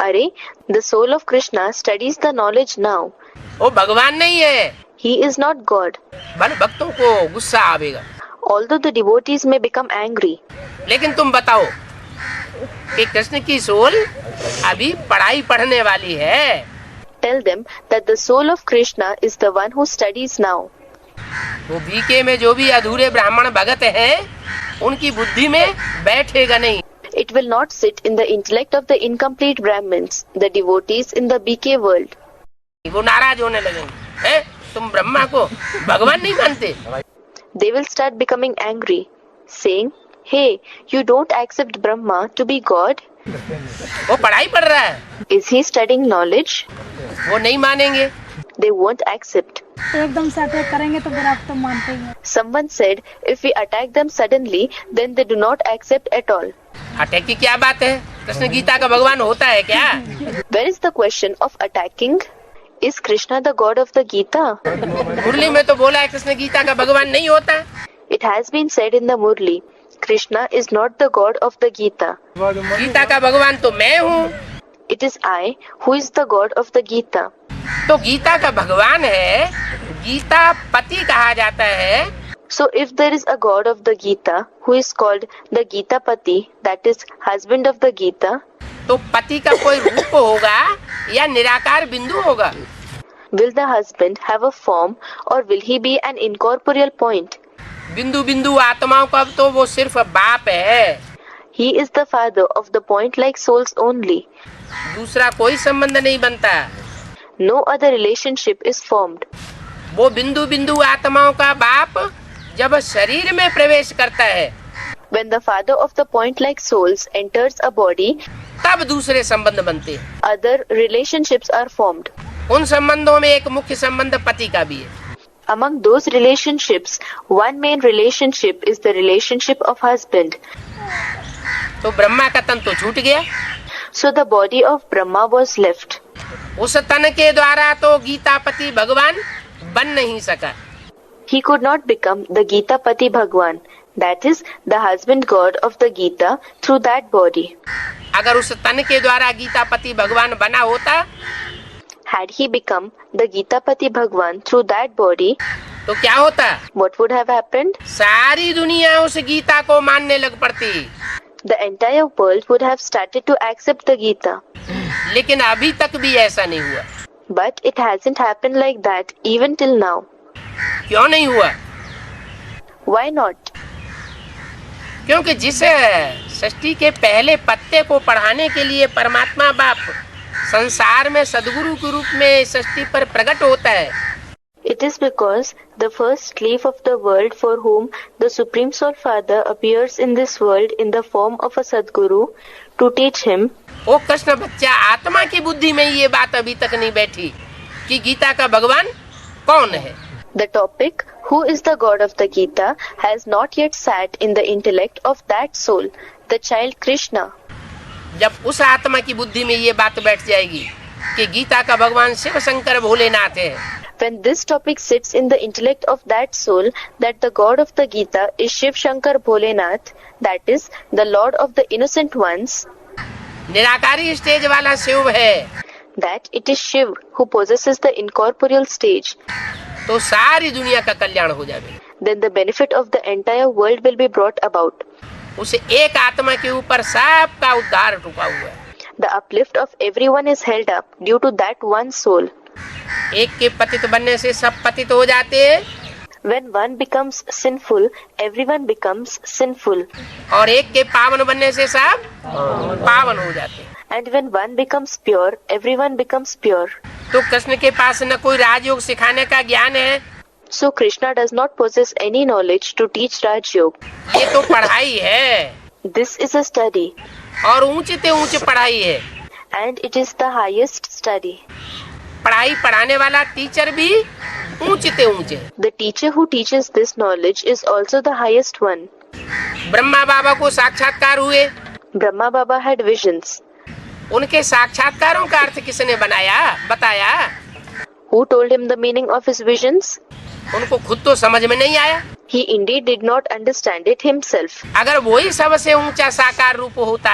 Are, the soul of Krishna studies the knowledge now. वो भगवान नहीं है। He is not God. भले भक्तों को गुस्सा आवेगा, Although the devotees may become angry, लेकिन तुम बताओ कि कृष्ण की सोल अभी पढ़ाई पढ़ने वाली है। tell them that the soul of Krishna is the one who studies now. वो बीके में जो भी अधूरे ब्राह्मण भगत हैं, उनकी बुद्धि में बैठेगा नहीं। It will not sit in the intellect of the incomplete Brahmins, the devotees in the BK world. वो नाराज होने लगेंगे, हैं? तुम ब्रह्मा को भगवान नहीं मानते। They will start becoming angry, saying, Hey, you don't accept Brahma to be God? वो पढ़ाई पढ़ रहा है, Is he studying knowledge? वो नहीं मानेंगे। They won't accept. एकदम से अटैक करेंगे तो फिर आप तो मानते ही हैं। Someone said, if we attack them suddenly, then they do not accept at all. Attack की क्या बात है? कृष्ण गीता का भगवान होता है क्या? Where is the question of attacking? Is Krishna the God of the Gita? मुरली में तो बोला है कृष्ण गीता का भगवान नहीं होता। It has been said in the Murli, Krishna is not the God of the Gita. Gita का भगवान तो मैं हूँ। It is I who is the God of the Gita. तो गीता का भगवान है, गीता पति कहा जाता है। So if there is a God of the Gita who is called the Gita Pati, that is husband of the Gita, तो पति का कोई रूप होगा या निराकार बिंदु होगा? will the husband have a form or will he be an incorporeal point? बिंदु बिंदु आत्माओं का तो वो सिर्फ बाप है, He is the father of the point-like souls only. दूसरा कोई संबंध नहीं बनता। No other relationship is formed. वो बिंदु बिंदु आत्माओं का बाप जब शरीर में प्रवेश करता है, When the father of the point-like souls enters a body, तब दूसरे संबंध बनते हैं। other relationships are formed. उन संबंधों में एक मुख्य संबंध पति का भी है। Among those relationships, one main relationship is the relationship of husband. तो ब्रह्मा का तन तो छूट गया, So the body of Brahma was left. उस तन के द्वारा तो गीतापति भगवान बन नहीं सका। He could not become the Gita Pati Bhagwan, that is, the husband god of the Gita through that body. अगर उस तन के द्वारा गीतापति भगवान बना होता Had he become the Gita Pati Bhagwan through that body, तो क्या होता? what would have happened? सारी दुनिया उस गीता को मानने लग पड़ती। The entire world would have started to accept the Gita. लेकिन अभी तक भी ऐसा नहीं हुआ। But it hasn't happened like that even till now. क्यों नहीं हुआ? Why not? क्योंकि जिस सृष्टि के पहले पत्ते को पढ़ाने के लिए परमात्मा बाप संसार में सदगुरु के रूप में सृष्टि पर प्रकट होता है, It is because the first leaf of the world for whom the Supreme Soul Father appears in this world in the form of a Sadguru to teach him, वो कृष्ण बच्चा आत्मा की बुद्धि में ये बात अभी तक नहीं बैठी कि गीता का भगवान कौन है। the topic who is the God of the Gita has not yet sat in the intellect of that soul, the child Krishna. जब उस आत्मा की बुद्धि में ये बात बैठ जाएगी कि गीता का भगवान शिव शंकर भोलेनाथ है। When this topic sits in the intellect of that soul that the God of the Gita is Shiv Shankar Bholenath, that is, the Lord of the innocent ones, निराकारी स्टेज वाला शिव है, that it is Shiv who possesses the incorporeal stage, तो सारी दुनिया का कल्याण हो जाए। then the benefit of the entire world will be brought about. उस एक आत्मा के ऊपर सबका उद्धार रुका हुआ है। The uplift of everyone is held up due to that one soul. एक के पतित बनने से सब पतित हो जाते हैं, When one becomes sinful, everyone becomes sinful. और एक के पावन बनने से सब पावन हो जाते हैं। And when one becomes pure, everyone becomes pure. तो कृष्ण के पास न कोई राजयोग सिखाने का ज्ञान है, So Krishna does not possess any knowledge to teach Raj Yoga. ये तो पढ़ाई है, This is a study, और ऊंचे से ऊंचे पढ़ाई है। and it is the highest study. पढ़ाई पढ़ाने वाला टीचर भी ऊंचे से ऊंचे। The teacher who teaches this knowledge is also the highest one. Brahma बाबा को साक्षात्कार हुए, Brahma Baba had visions. उनके साक्षात्कारों का अर्थ किसने बताया? Who told him the meaning of his visions? उनको खुद तो समझ में नहीं आया। He indeed did not understand it himself. अगर वही सबसे ऊंचा साकार रूप होता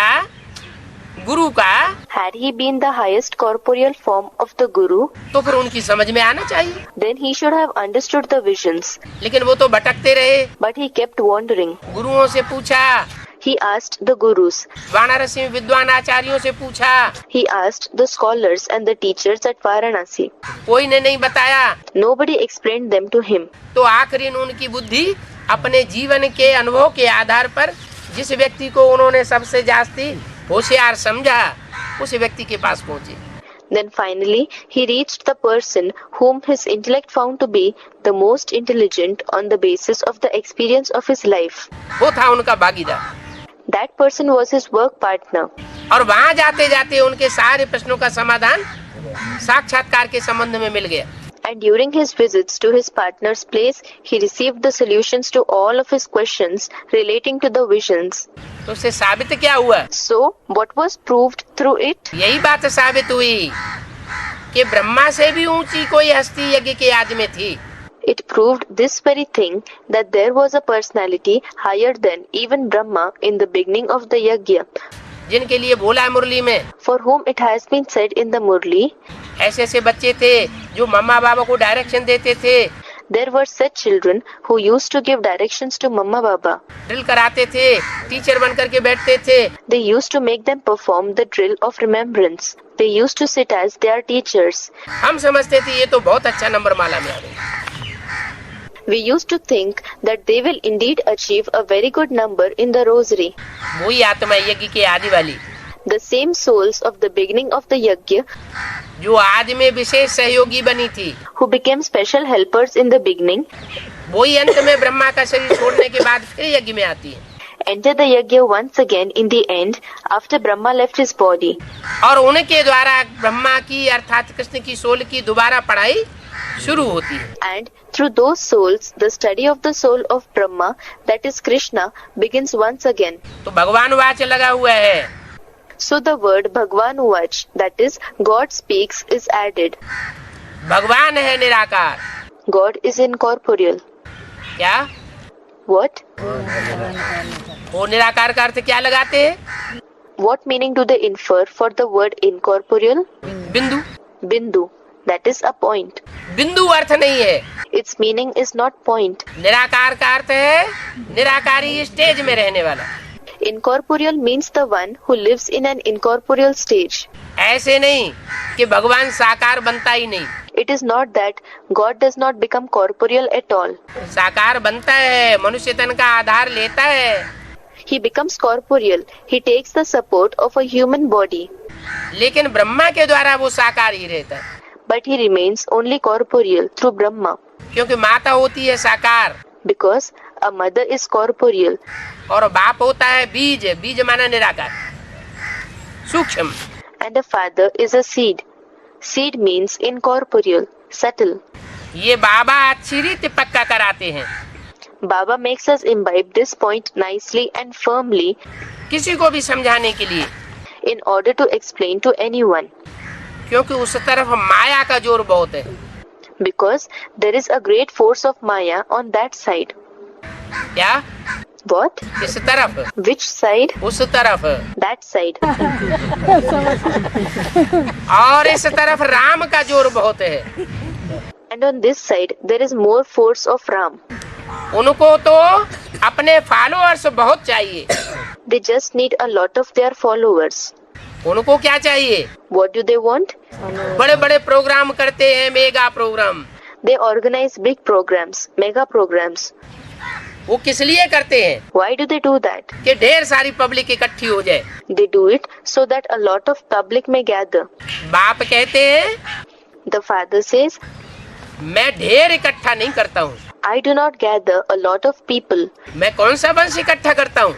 गुरु का, Had he been the highest corporeal form of the Guru, तो फिर उनकी समझ में आना चाहिए। then he should have understood the visions. लेकिन वो तो भटकते रहे। But he kept wandering. गुरुओं से पूछा, He asked the Gurus. Varanasi में विद्वान आचार्यों से पूछा, He asked the scholars and the teachers at Varanasi. कोई ने नहीं बताया। Nobody explained them to him. तो आखिरी में उनकी बुद्धि अपने जीवन के अनुभव के आधार पर जिस व्यक्ति को उन्होंने सबसे जास्ती होशियार समझा, उस व्यक्ति के पास पहुंचे। Then finally, he reached the person whom his intellect found to be the most intelligent on the basis of the experience of his life. वो था उनका भागीदार। That person was his work partner. और वहां जाते जाते उनके सारे प्रश्नों का समाधान साक्षात्कार के संबंध में मिल गया। And during his visits to his partner's place, he received the solutions to all of his questions relating to the visions. तो उससे साबित क्या हुआ? So, what was proved through it? यही बात साबित हुई कि ब्रह्मा से भी ऊंची कोई हस्ती यज्ञ के आदि में थी। It proved this very thing, that there was a personality higher than even Brahma in the beginning of the yajna, जिनके लिए बोला मुरली में, for whom it has been said in the Murli, ऐसे ऐसे बच्चे थे जो मम्मा बाबा को डायरेक्शन देते थे, there were such children who used to give directions to Mamma Baba. Drill कराते थे, टीचर बन करके बैठते थे। They used to make them perform the drill of remembrance. They used to sit as their teachers. हम समझते थे ये तो बहुत अच्छा नंबर माला में आ गई। We used to think that they will indeed achieve a very good number in the rosary. वही आत्मा यज्ञ के आदि वाली, The same souls of the beginning of the yajna, जो आदि में विशेष सहयोगी बनी थी, who became special helpers in the beginning, वही अंत में ब्रह्मा का शरीर छोड़ने के बाद फिर यज्ञ में आती है। enter the yajna once again in the end after Brahma left his body. और उनके द्वारा ब्रह्मा की अर्थात कृष्ण की सोल की दोबारा पढ़ाई शुरू होती है। And through those souls, the study of the soul of Brahma, that is Krishna, begins once again. तो भगवान वाच लगा हुआ है। So the word Bhagwan Vach, that is God speaks, is added. भगवान है निराकार। God is incorporeal. क्या What? वो निराकार का अर्थ क्या लगाते हैं? What meaning do they infer for the word incorporeal? बिंदु। Bindu, that is a point. बिंदु अर्थ नहीं है, Its meaning is not point. निराकार का अर्थ है निराकारी स्टेज में रहने वाला। Incorporeal means the one who lives in an incorporeal stage. ऐसे नहीं कि भगवान साकार बनता ही नहीं, It is not that God does not become corporeal at all. साकार बनता है, मनुष्य तन का आधार लेता है, He becomes corporeal. He takes the support of a human body. लेकिन ब्रह्मा के द्वारा वो साकार ही रहता है, But he remains only corporeal through Brahma. क्योंकि माता होती है साकार Because a mother is corporeal. और बाप होता है बीज। बीज माना निराकार, सूक्ष्म। And a father is a seed. Seed means incorporeal, subtle. ये बाबा अच्छी रीति पक्का कराते हैं, Baba makes us imbibe this point nicely and firmly किसी को भी समझाने के लिए। in order to explain to anyone. क्योंकि उस तरफ माया का जोर बहुत है। Because there is a great force of Maya on that side. क्या? What? इस तरफ, Which side? उस तरफ, That side. और इस तरफ राम का जोर बहुत है। And on this side, there is more force of Ram. उनको तो अपने फॉलोअर्स बहुत चाहिए। They just need a lot of their followers. उनको क्या चाहिए? What do they want? बड़े बड़े प्रोग्राम करते हैं, mega program. They organize big programs, mega programs. वो किस लिए करते हैं? Why do they do that? कि ढेर सारी पब्लिक इकट्ठी हो जाए। They do it so that a lot of public may gather. बाप कहते हैं, The father says, मैं ढेर इकट्ठा नहीं करता हूँ। I do not gather a lot of people. मैं कौन सा वंश इकट्ठा करता हूँ?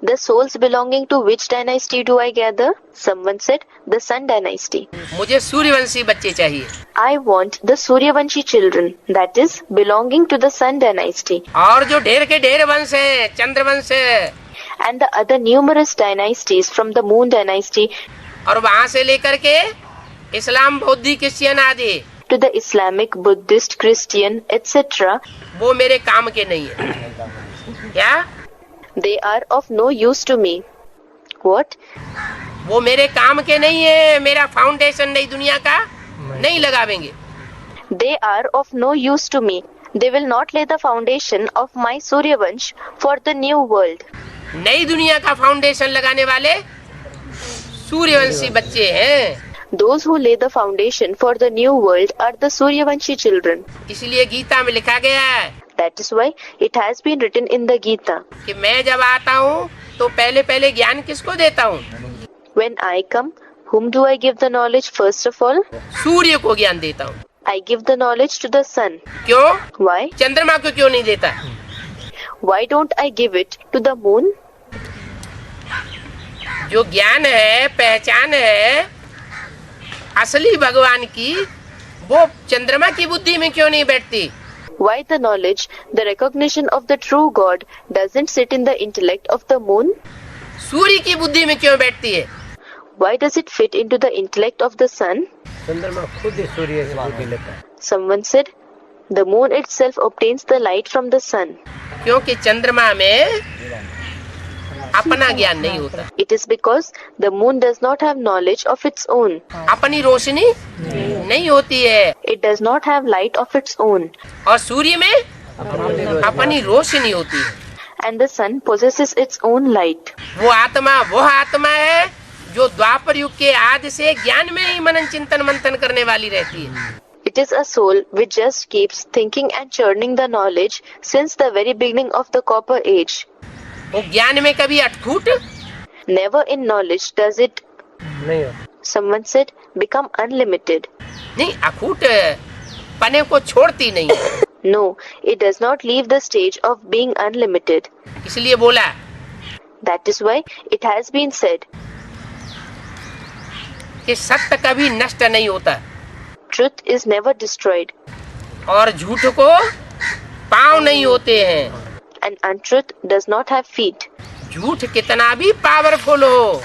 The souls belonging to which dynasty do I gather? Someone said, the Sun dynasty. मुझे सूर्यवंशी बच्चे चाहिए। I want the Suryavanshi children, that is, belonging to the Sun dynasty. और जो ढेर के ढेर वंश है, चंद्रवंश है, And the other numerous dynasties from the Moon dynasty और वहाँ से लेकर के इस्लाम, बौद्ध, क्रिश्चियन आदि, to the Islamic, Buddhist, Christian, etc. वो मेरे काम के नहीं है। क्या? They are of no use to me. What? वो मेरे काम के नहीं है। मेरा फाउंडेशन नई दुनिया का नहीं लगावेंगे। They are of no use to me. They will not lay the foundation of my Suryavansh for the new world. नई दुनिया का फाउंडेशन लगाने वाले सूर्यवंशी बच्चे हैं। Those who lay the foundation for the new world are the Suryavanshi children. इसलिए गीता में लिखा गया है That is why it has been written in the Gita. कि मैं जब आता हूँ तो पहले पहले ज्ञान किसको देता हूँ? When I come, whom do I give the knowledge first of all? सूर्य को ज्ञान देता हूँ। I give the knowledge to the sun. क्यों? Why? चंद्रमा को क्यों नहीं देता? Why don't I give it to the moon? जो ज्ञान है, पहचान है असली भगवान की, वो चंद्रमा की बुद्धि में क्यों नहीं बैठती? Why the knowledge, the recognition of the true God doesn't sit in the intellect of the moon? सूर्य की बुद्धि में क्यों बैठती है? Why does it fit into the intellect of the sun? चंद्रमा खुद ही सूर्य से बुद्धि लेता है। Someone said, the moon itself obtains the light from the sun. क्योंकि चंद्रमा में अपना ज्ञान नहीं होता। It is because the moon does not have knowledge of its own. अपनी रोशनी नहीं होती है। It does not have light of its own. और सूर्य में अपनी रोशनी होती है। And the sun possesses its own light. वो आत्मा है जो द्वापर युग के आदि से ज्ञान में ही मनन चिंतन मंथन करने वाली रहती है। It is a soul which just keeps thinking and churning the knowledge since the very beginning of the copper age. वो ज्ञान में कभी अटूट Never in knowledge does it, नहीं, someone said, become unlimited. नहीं अखूट पने को छोड़ती नहीं। No, it does not leave the stage of being unlimited. इसलिए बोला That is why it has been said, कि सत्य कभी नष्ट नहीं होता truth is never destroyed और झूठ को पांव नहीं होते हैं। and untruth does not have feet. झूठ कितना भी पावरफुल हो,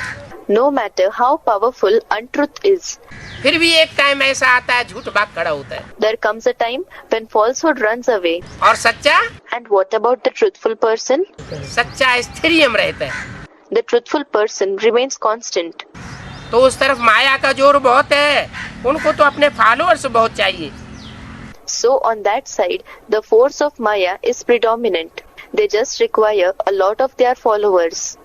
No matter how powerful untruth is, फिर भी एक टाइम ऐसा आता है झूठ भाग खड़ा होता है। there comes a time when falsehood runs away. और सच्चा And what about the truthful person? सच्चा स्थिरियम रहता है। The truthful person remains constant. तो उस तरफ माया का जोर बहुत है, उनको तो अपने फॉलोअर्स बहुत चाहिए। So on that side, the force of Maya is predominant. They just require a lot of their followers.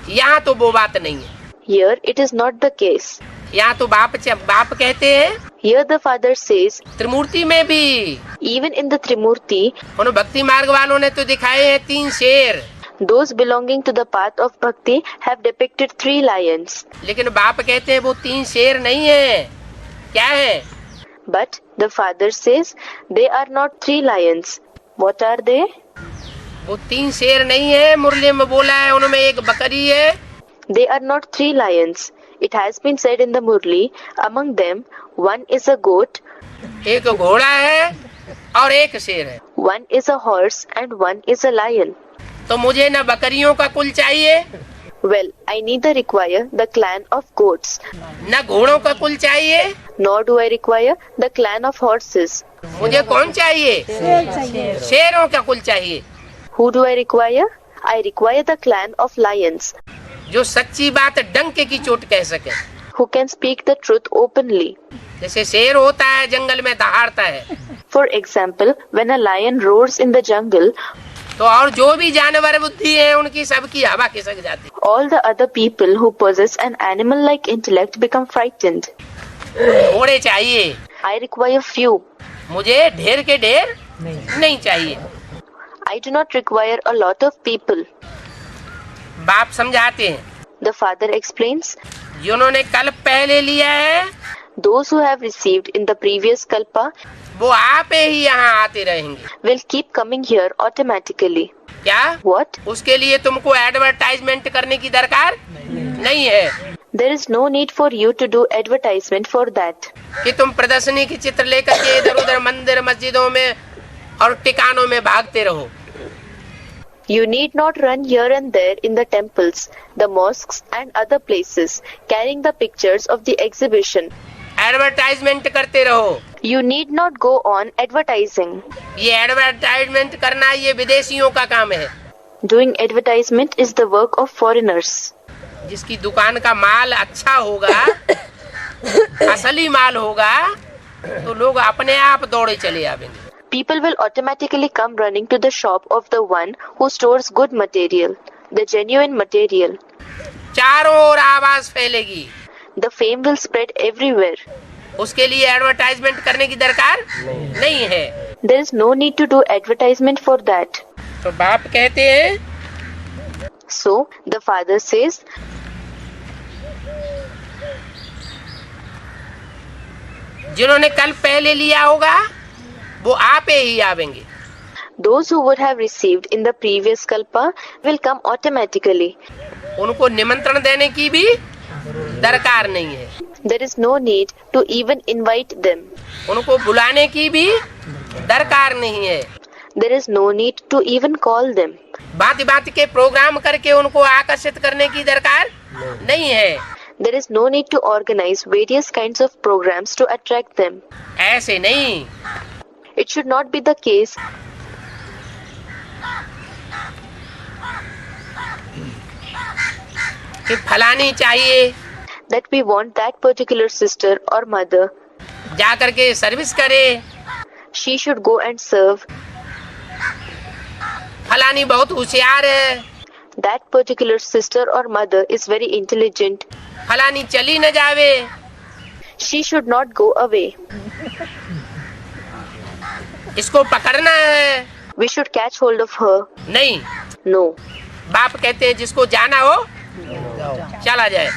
यहाँ तो वो बात नहीं है। Here it is not the case. यहाँ तो बाप कहते हैं Here the father says, त्रिमूर्ति में भी, even in the Trimurti, उन भक्ति मार्ग वालों ने तो दिखाए हैं 3 शेर, those belonging to the path of bhakti have depicted 3 lions. लेकिन बाप कहते हैं वो 3 शेर नहीं है। क्या है? But the father says, they are not 3 lions. What are they? वो 3 शेर नहीं है। मुरली में बोला है उनमें एक बकरी है। They are not 3 lions. It has been said in the Murli, among them, one is a goat, एक घोड़ा है और एक शेर है। one is a horse, and one is a lion. तो मुझे न बकरियों का कुल चाहिए Well, I neither require the clan of goats, न घोड़ों का कुल चाहिए, nor do I require the clan of horses. मुझे कौन चाहिए? शेर चाहिए। शेरों का कुल चाहिए, Who do I require? I require the clan of lions, जो सच्ची बात डंके की चोट कह सके। who can speak the truth openly. जैसे शेर होता है जंगल में दहाड़ता है, For example, when a lion roars in the jungle, तो और जो भी जानवर बुद्धि है उनकी सबकी हवा खिसक जाती है। all the other people who possess an animal-like intellect become frightened. घोड़े चाहिए, I require few. मुझे ढेर के ढेर नहीं चाहिए। I do not require a lot of people. बाप समझाते हैं, The father explains, जिन्होंने कल पहले लिया है those who have received in the previous kalpa वो आप ही यहाँ आते रहेंगे। will keep coming here automatically. क्या? What? उसके लिए तुमको एडवर्टाइजमेंट करने की दरकार नहीं है There is no need for you to do advertisement for that. कि तुम प्रदर्शनी की चित्र लेकर के इधर उधर मंदिर मस्जिदों में और टिकानों में भागते रहो। You need not run here and there in the temples, the mosques and other places, carrying the pictures of the exhibition. Advertisement करते रहो। You need not go on advertising. ये एडवर्टाइजमेंट करना ये विदेशियों का काम है। Doing advertisement is the work of foreigners. जिसकी दुकान का माल अच्छा होगा, असली माल होगा, तो लोग अपने आप दौड़े चले आवेंगे। People will automatically come running to the shop of the one who stores good material, the genuine material. चारों ओर आवाज फैलेगी। The fame will spread everywhere. उसके लिए एडवर्टाइजमेंट करने की दरकार नहीं है। There is no need to do advertisement for that. तो बाप कहते हैं, So, the father says, जिन्होंने कल पहले लिया होगा वो आप ही आवेंगे। those who would have received in the previous kalpa will come automatically. उनको निमंत्रण देने की भी दरकार नहीं है, There is no need to even invite them. उनको बुलाने की भी दरकार नहीं है। There is no need to even call them. भांति भांति के प्रोग्राम करके उनको आकर्षित करने की दरकार नहीं है। There is no need to organize various kinds of programs to attract them. ऐसे नहीं, It should not be the case कि फलानी चाहिए that we want that particular sister or mother. जा करके सर्विस करे, She should go and serve. फलानी बहुत होशियार है, That particular sister or mother is very intelligent. फलानी चली न जावे, She should not go away. इसको पकड़ना है। We should catch hold of her. नहीं, No. बाप कहते हैं जिसको जाना हो चला जाए।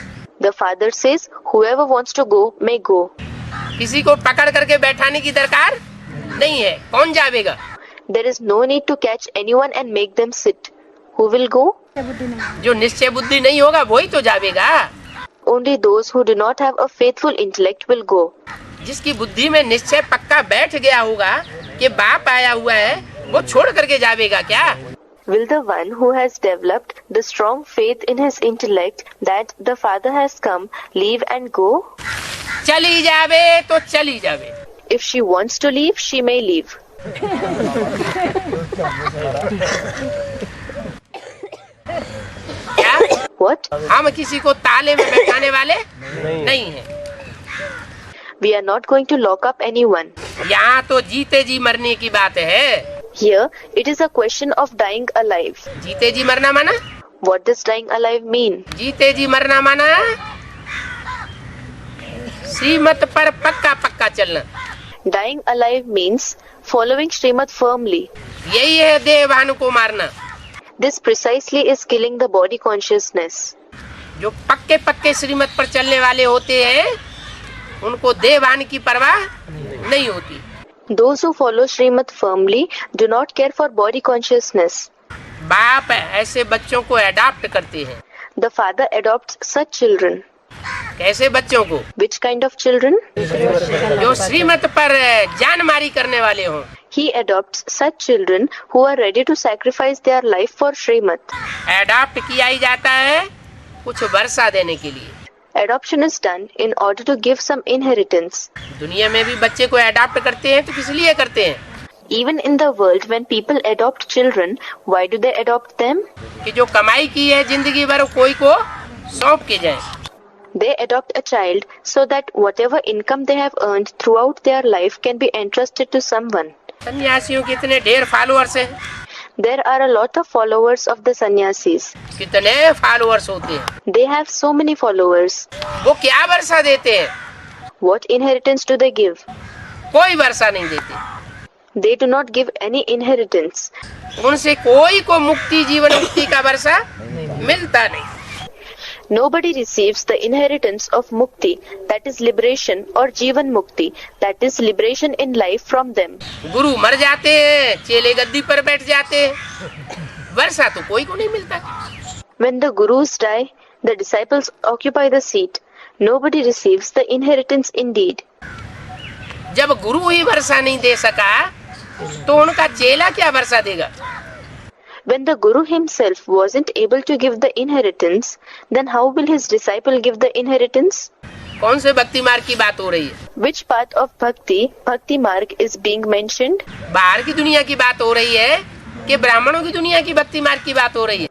The father says, whoever wants to go may go. किसी को पकड़ करके बैठाने की दरकार नहीं है। कौन जावेगा? There is no need to catch anyone and make them sit. Who will go? जो निश्चय बुद्धि नहीं होगा वही तो जावेगा। Only those who do not have a faithful intellect will go. जिसकी बुद्धि में निश्चय पक्का बैठ गया होगा कि बाप आया हुआ है, वो छोड़ करके जावेगा क्या? Will the one who has developed the strong faith in his intellect that the father has come leave and go? चली जावे तो चली जावे। If she wants to leave, she may leave. क्या? What? हम किसी को ताले में बैठाने वाले नहीं हैं। We are not going to lock up anyone. यहाँ तो जीते जी मरने की बात है। Here, it is a question of dying alive. जीते जी मरना माना? What does dying alive mean? जीते जी मरना माना श्रीमत पर पक्का पक्का चलना। Dying alive means following Srimad firmly. यही है देहभान को मारना। This precisely is killing the body consciousness. जो पक्के पक्के श्रीमत पर चलने वाले होते हैं उनको देहभान की परवाह नहीं होती। Those who follow Srimad firmly do not care for body consciousness. बाप ऐसे बच्चों को अडॉप्ट करते हैं। The father adopts such children. कैसे बच्चों को? Which kind of children? जो श्रीमत पर जानमारी करने वाले हों। He adopts such children who are ready to sacrifice their life for Srimad. Adopt किया ही जाता है कुछ वर्षा देने के लिए। Adoption is done in order to give some inheritance. दुनिया में भी बच्चे को अडॉप्ट करते हैं तो किस लिए करते हैं? Even in the world, when people adopt children, why do they adopt them? कि जो कमाई की है जिंदगी भर कोई को सौंप के जाए। They adopt a child so that whatever income they have earned throughout their life can be entrusted to someone. सन्यासियों के इतने ढेर फॉलोअर्स हैं। There are a lot of followers of the sannyasis. कितने फॉलोअर्स होते हैं। They have so many followers. वो क्या वर्षा देते हैं? What inheritance do they give? कोई वर्षा नहीं देते। They do not give any inheritance. उनसे कोई को मुक्ति जीवन मुक्ति का वर्षा मिलता नहीं। Nobody receives the inheritance of mukti, that is liberation, or jivan mukti, that is liberation in life from them. गुरु मर जाते हैं, चेले गद्दी पर बैठ जाते हैं, वर्षा तो कोई को नहीं मिलता। When the gurus die, the disciples occupy the seat. Nobody receives the inheritance indeed. जब गुरु ही वर्षा नहीं दे सका तो उनका चेला क्या वर्षा देगा? When the guru himself wasn't able to give the inheritance, then how will his disciple give the inheritance? कौन से भक्ति मार्ग की बात हो रही है? Which part of bhakti marg is being mentioned? बाहर की दुनिया की बात हो रही है कि ब्राह्मणों की दुनिया की भक्ति मार्ग की बात हो रही है?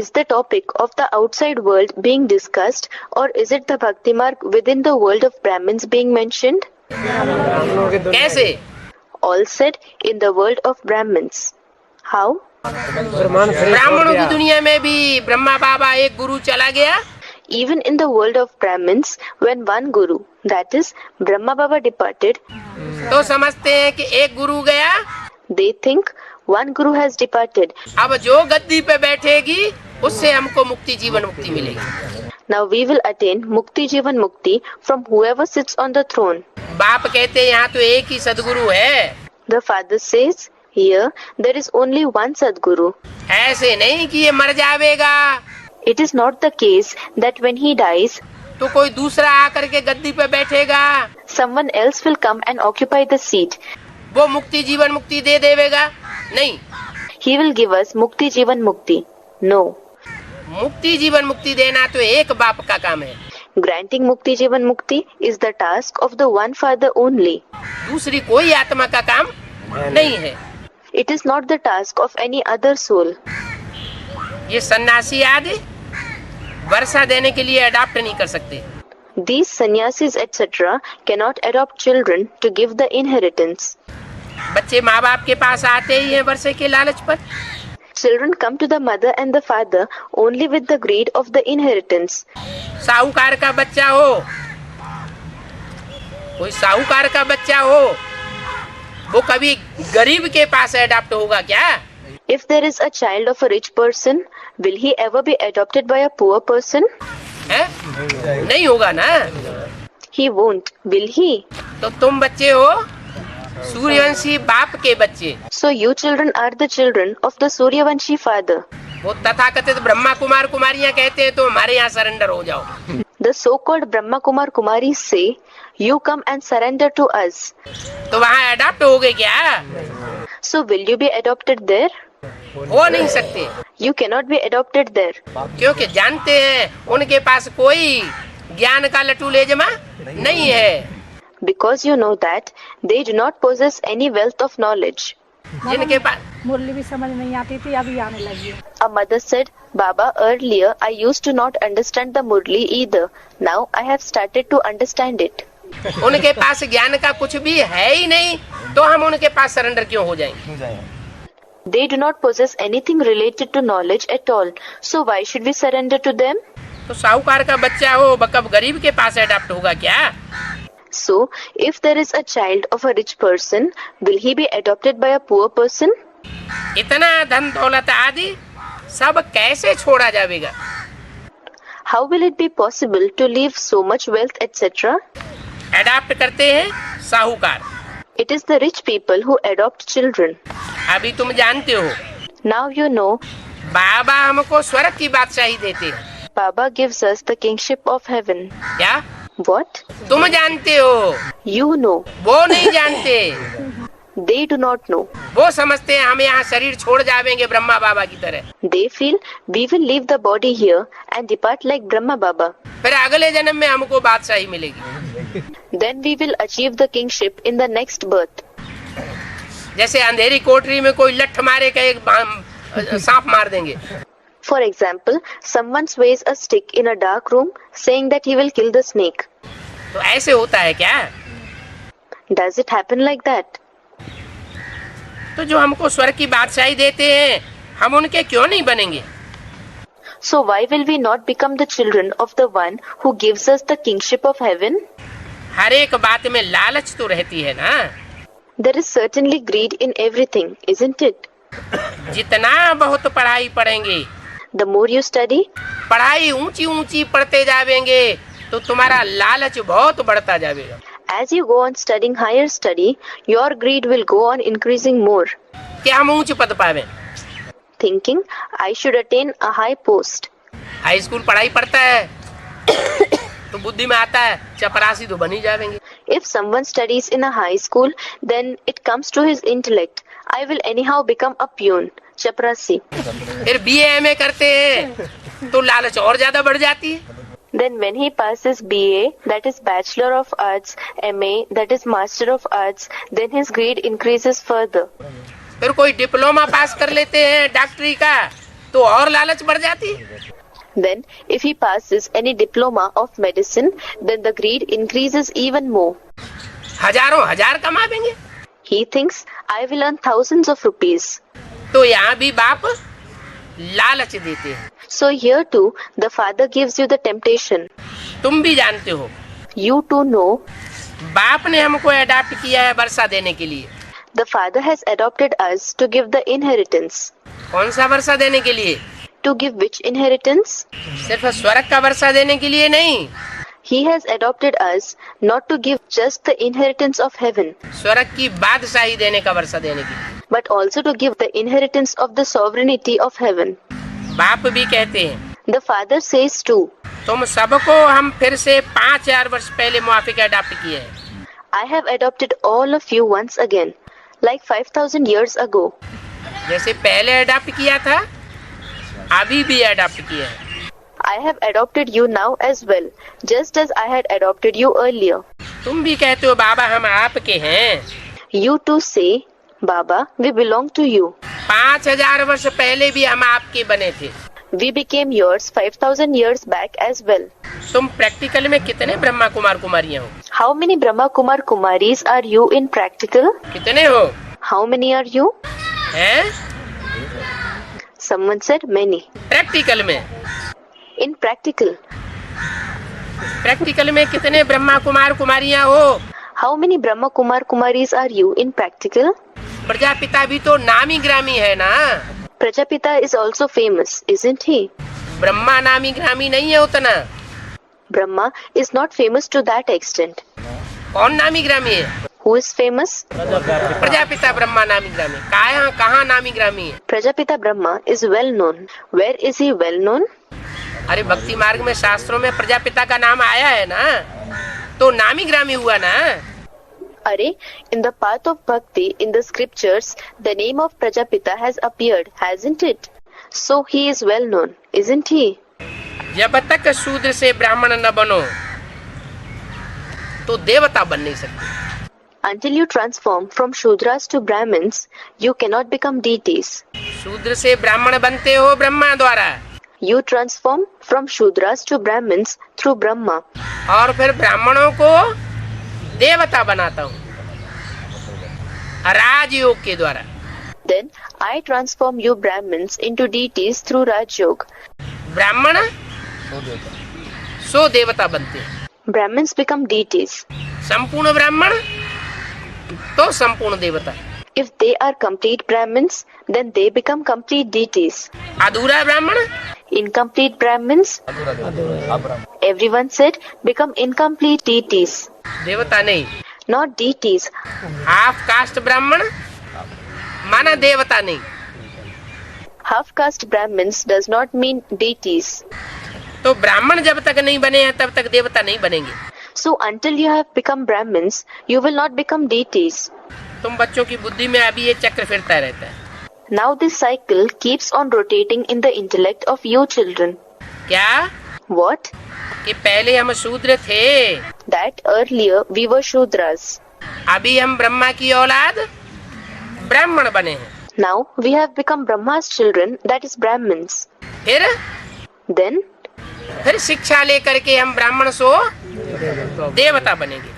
Is the topic of the outside world being discussed, or is it the bhakti marg within the world of Brahmins being mentioned? कैसे? All said in the world of Brahmins. How? ब्राह्मणों की दुनिया में भी ब्रह्मा बाबा एक गुरु चला गया। Even in the world of Brahmins, when one guru, that is Brahma Baba departed, तो समझते हैं कि एक गुरु गया, they think one guru has departed. अब जो गद्दी पे बैठेगी उससे हमको मुक्ति जीवन मुक्ति मिलेगी। Now we will attain Mukti Jivan Mukti from whoever sits on the throne. बाप कहते हैं यहाँ तो एक ही सदगुरु है। The father says, here there is only one Sadguru. ऐसे नहीं कि ये मर जाएगा It is not the case that when he dies, तो कोई दूसरा आकर के गद्दी पे बैठेगा, someone else will come and occupy the seat. वो मुक्ति जीवन मुक्ति दे देगा। नहीं, He will give us Mukti Jivan Mukti. No. मुक्ति जीवन मुक्ति देना तो एक बाप का काम है। Granting Mukti Jivan Mukti is the task of the one father only. दूसरी कोई आत्मा का काम नहीं है। It is not the task of any other soul. ये सन्यासी आदि वर्षा देने के लिए अडॉप्ट नहीं कर सकते। These sannyasis etc. cannot adopt children to give the inheritance. बच्चे माँ बाप के पास आते ही हैं वर्षे के लालच पर। Children come to the mother and the father only with the greed of the inheritance. साहूकार का बच्चा हो, कोई साहूकार का बच्चा हो, वो कभी गरीब के पास अडॉप्ट होगा क्या? If there is a child of a rich person, will he ever be adopted by a poor person? है? नहीं होगा ना। He won't, will he? तो तुम बच्चे हो सूर्यवंशी बाप के बच्चे। So you children are the children of the Suryavanshi father. वो तथाकथित ब्रह्मा कुमार कुमारियां कहते हैं तो हमारे यहाँ सरेंडर हो जाओ। The so-called Brahma Kumar Kumaris say, you come and surrender to us. तो वहाँ अडॉप्ट हो गए क्या? So will you be adopted there? हो नहीं सकते, You cannot be adopted there. क्योंकि जानते हैं उनके पास कोई ज्ञान का लटू ले जमा नहीं है। Because you know that they do not possess any wealth of knowledge. जिनके पास मुरली भी समझ नहीं आती थी, अभी आने लगी है। A mother said, Baba, earlier I used to not understand the Murli either. Now I have started to understand it. उनके पास ज्ञान का कुछ भी है ही नहीं, तो हम उनके पास सरेंडर क्यों हो जाएंगे? They do not possess anything related to knowledge at all. So why should we surrender to them? तो साहूकार का बच्चा हो कब गरीब के पास अडॉप्ट होगा क्या? So, if there is a child of a rich person, will he be adopted by a poor person? इतना धन दौलत आदि सब कैसे छोड़ा जाएगा? How will it be possible to leave so much wealth, etc.? Adopt करते हैं साहूकार। It is the rich people who adopt children. अभी तुम जानते हो Now you know, बाबा हमको स्वर्ग की बादशाही देते हैं। Baba gives us the kingship of heaven. क्या What? तुम जानते हो? You know. वो नहीं जानते। They do not know. वो समझते हैं हम यहाँ शरीर छोड़ जाएंगे ब्रह्मा बाबा की तरह, They feel we will leave the body here and depart like Brahma Baba. फिर अगले जन्म में हमको बादशाही मिलेगी। Then we will achieve the kingship in the next birth. जैसे अंधेरी कोठरी में कोई लठ मारे का एक सांप मार देंगे, For example, someone sways a stick in a dark room saying that he will kill the snake. तो ऐसे होता है क्या? Does it happen like that? तो जो हमको स्वर्ग की बादशाही देते हैं हम उनके क्यों नहीं बनेंगे? So why will we not become the children of the one who gives us the kingship of heaven? हर एक बात में लालच तो रहती है ना। There is certainly greed in everything, isn't it? जितना बहुत पढ़ाई पढ़ेंगे, The more you study, पढ़ाई ऊंची ऊंची पढ़ते जाएंगे तो तुम्हारा लालच बहुत बढ़ता जाएगा। as you go on studying higher study, your greed will go on increasing more. क्या हम ऊंच पद पावे? Thinking, I should attain a high post. High school पढ़ाई पढ़ता है तो बुद्धि में आता है चपरासी तो बनी जाएंगे। If someone studies in a high school, then it comes to his intellect. I will anyhow become a peon, chaprasi. फिर BA MA करते हैं तो लालच और ज्यादा बढ़ जाती है। Then when he passes BA, that is Bachelor of Arts, MA, that is Master of Arts, then his greed increases further. फिर कोई डिप्लोमा पास कर लेते हैं डॉक्टरी का तो और लालच बढ़ जाती है। Then if he passes any diploma of medicine, then the greed increases even more. हजारों हजार कमा देंगे। He thinks, I will earn thousands of rupees. तो यहाँ भी बाप लालच देते हैं। So here too, the father gives you the temptation. तुम भी जानते हो You too know, बाप ने हमको अडॉप्ट किया है वर्षा देने के लिए। the father has adopted us to give the inheritance. कौन सा वर्षा देने के लिए? To give which inheritance? सिर्फ स्वर्ग का वर्षा देने के लिए नहीं, He has adopted us not to give just the inheritance of heaven, स्वर्ग की बादशाही देने का वर्षा देने के लिए। but also to give the inheritance of the sovereignty of heaven. बाप भी कहते हैं The father says too, तुम सबको हम फिर से 5000 वर्ष पहले मुआफिक अडॉप्ट किए हैं। I have adopted all of you once again, like 5,000 years ago. जैसे पहले अडॉप्ट किया था अभी भी अडॉप्ट किया है। I have adopted you now as well, just as I had adopted you earlier. तुम भी कहते हो बाबा हम आपके हैं। You too say, Baba, we belong to you. 5000 वर्ष पहले भी हम आपके बने थे। We became yours 5,000 years back as well. तुम प्रैक्टिकल में कितने ब्रह्मा कुमार कुमारियां हो? How many Brahma Kumar Kumaris are you in practical? कितने हो? How many are you? हैं? Someone said many. प्रैक्टिकल में In practical, प्रैक्टिकल में कितने ब्रह्मा कुमार कुमारियां हो? how many Brahma Kumar Kumaris are you in practical? Prajapita भी तो नामी ग्रामी है ना। Prajapita is also famous, isn't he? Brahma नामी ग्रामी नहीं है उतना। Brahma is not famous to that extent. कौन नामी ग्रामी है? Who is famous? Prajapita Brahma नामी ग्रामी। कहाँ नामी ग्रामी है? Prajapita Brahma is well known. Where is he well known? अरे भक्ति मार्ग में शास्त्रों में प्रजापिता का नाम आया है ना, तो नामी ग्रामी हुआ ना। Are, in the path of bhakti in the scriptures, the name of Prajapita has appeared, hasn't it? So he is well known, isn't he? जब तक शूद्र से ब्राह्मण न बनो तो देवता बन नहीं सकते। Until you transform from Shudras to Brahmins, you cannot become deities. शूद्र से ब्राह्मण बनते हो ब्रह्मा द्वारा, You transform from Shudras to Brahmins through Brahma. और फिर ब्राह्मणों को देवता बनाता हूँ राजयोग के द्वारा। Then I transform you Brahmins into deities through Raj Yoga. ब्राह्मण सो देवता बनते हैं। Brahmins become deities. संपूर्ण ब्राह्मण तो संपूर्ण देवता। If they are complete Brahmins, then they become complete deities. अधूरा ब्राह्मण Incomplete Brahmins, everyone said, become incomplete deities. देवता नहीं। Not deities. हाफ कास्ट ब्राह्मण माना देवता नहीं। Half caste Brahmins does not mean deities. तो ब्राह्मण जब तक नहीं बने हैं तब तक देवता नहीं बनेंगे। So until you have become Brahmins, you will not become deities. तुम बच्चों की बुद्धि में अभी ये चक्र फिरता रहता है। Now this cycle keeps on rotating in the intellect of you children. क्या? What? कि पहले हम शूद्र थे, That earlier we were Shudras. अभी हम ब्रह्मा की औलाद ब्राह्मण बने हैं। Now we have become Brahma's children, that is Brahmins. फिर Then शिक्षा लेकर के हम ब्राह्मण सो देवता बनेंगे।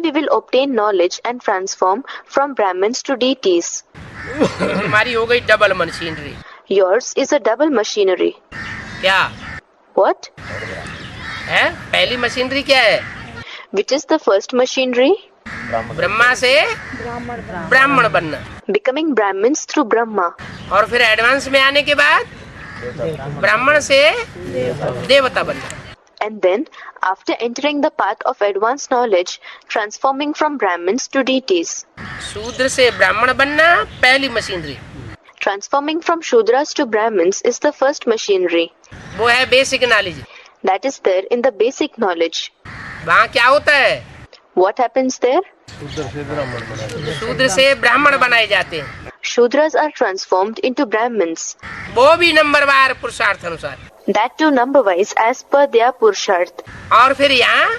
we will obtain knowledge and transform from Brahmins to deities. तुम्हारी हो गई double machinery. Yours is a double machinery. क्या What? है? पहली मशीनरी क्या है? Which is the first machinery? Brahma से ब्राह्मण बनना, Becoming Brahmins through Brahma. और फिर एडवांस में आने के बाद ब्राह्मण से देवता बनना। And then, after entering the path of advanced knowledge, transforming from Brahmins to deities. शूद्र से ब्राह्मण बनना पहली machinery, Transforming from Shudras to Brahmins is the first machinery. वो है basic knowledge. That is there in the basic knowledge. वहाँ क्या होता है? What happens there? शूद्र से ब्राह्मण बनाए जाते हैं, Shudras are transformed into Brahmins. वो भी नंबरवार पुरुषार्थ अनुसार। That too number wise as per their Purusharth. और फिर यहाँ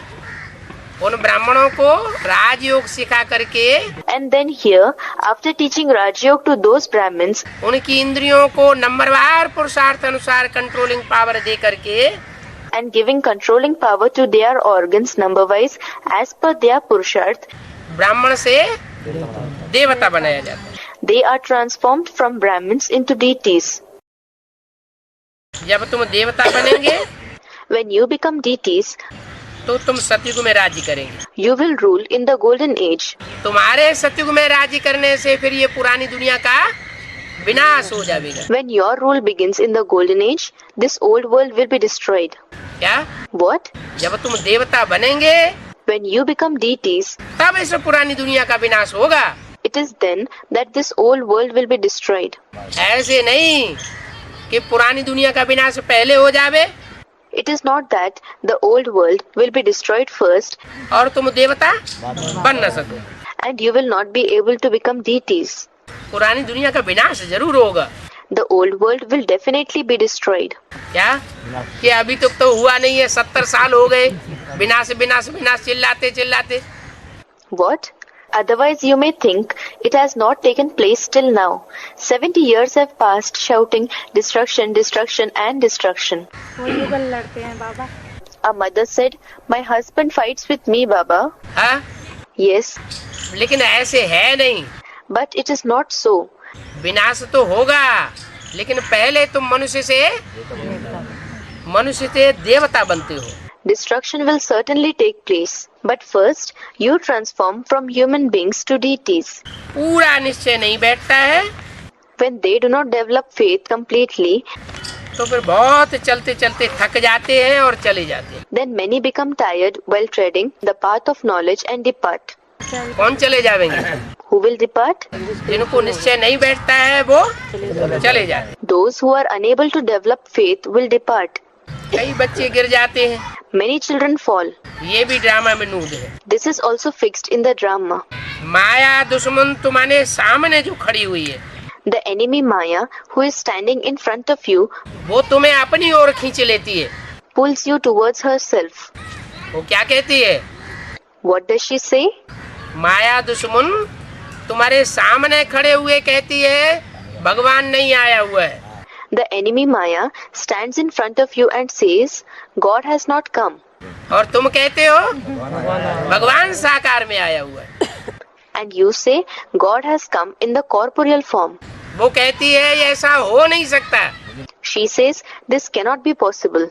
उन ब्राह्मणों को राजयोग सिखा करके And then here, after teaching Rajyog to those Brahmins, उनकी इंद्रियों को नंबरवार पुरुषार्थ अनुसार कंट्रोलिंग पावर दे करके and giving controlling power to their organs number wise as per their Purusharth, ब्राह्मण से देवता बनाया जाता है। they are transformed from Brahmins into deities. जब तुम देवता बनेंगे When you become deities, तो तुम सतयुग में राज्य करेंगे। you will rule in the golden age. तुम्हारे सतयुग में राज्य करने से फिर ये पुरानी दुनिया का विनाश हो जाएगा। When your rule begins in the golden age, this old world will be destroyed. क्या? What? जब तुम देवता बनेंगे When you become deities, तब इस पुरानी दुनिया का विनाश होगा। it is then that this old world will be destroyed. ऐसे नहीं कि पुरानी दुनिया का विनाश पहले हो जावे It is not that the old world will be destroyed first और तुम देवता बन न सको। and you will not be able to become deities. पुरानी दुनिया का विनाश जरूर होगा। The old world will definitely be destroyed. क्या? कि अभी तक तो हुआ नहीं है, 70 साल हो गए विनाश विनाश विनाश चिल्लाते चिल्लाते। What? Otherwise you may think it has not taken place till now. 70 years have passed shouting destruction, destruction and destruction. वो युगल लड़ते हैं बाबा। A mother said, my husband fights with me, Baba. हाँ? Yes, लेकिन ऐसे है नहीं। but it is not so. विनाश तो होगा, लेकिन पहले तुम मनुष्य से देवता बनते हो। Destruction will certainly take place, but first you transform from human beings to deities. पूरा निश्चय नहीं बैठता है When they do not develop faith completely, तो फिर बहुत चलते चलते थक जाते हैं और चले जाते हैं। then many become tired while treading the path of knowledge and depart. कौन चले जाएंगे? Who will depart? जिनको निश्चय नहीं बैठता है वो चले जाते हैं। Those who are unable to develop faith will depart. कई बच्चे गिर जाते हैं, Many children fall. ये भी ड्रामा में नूद है। This is also fixed in the drama. माया दुश्मन तुम्हारे सामने जो खड़ी हुई है The enemy Maya, who is standing in front of you, वो तुम्हें अपनी ओर खींच लेती है। pulls you towards herself. वो क्या कहती है? What does she say? माया दुश्मन तुम्हारे सामने खड़े हुए कहती है भगवान नहीं आया हुआ है। The enemy Maya stands in front of you and says, God has not come. और तुम कहते हो भगवान साकार में आया हुआ है। And you say, God has come in the corporeal form. वो कहती है ये ऐसा हो नहीं सकता, She says, this cannot be possible.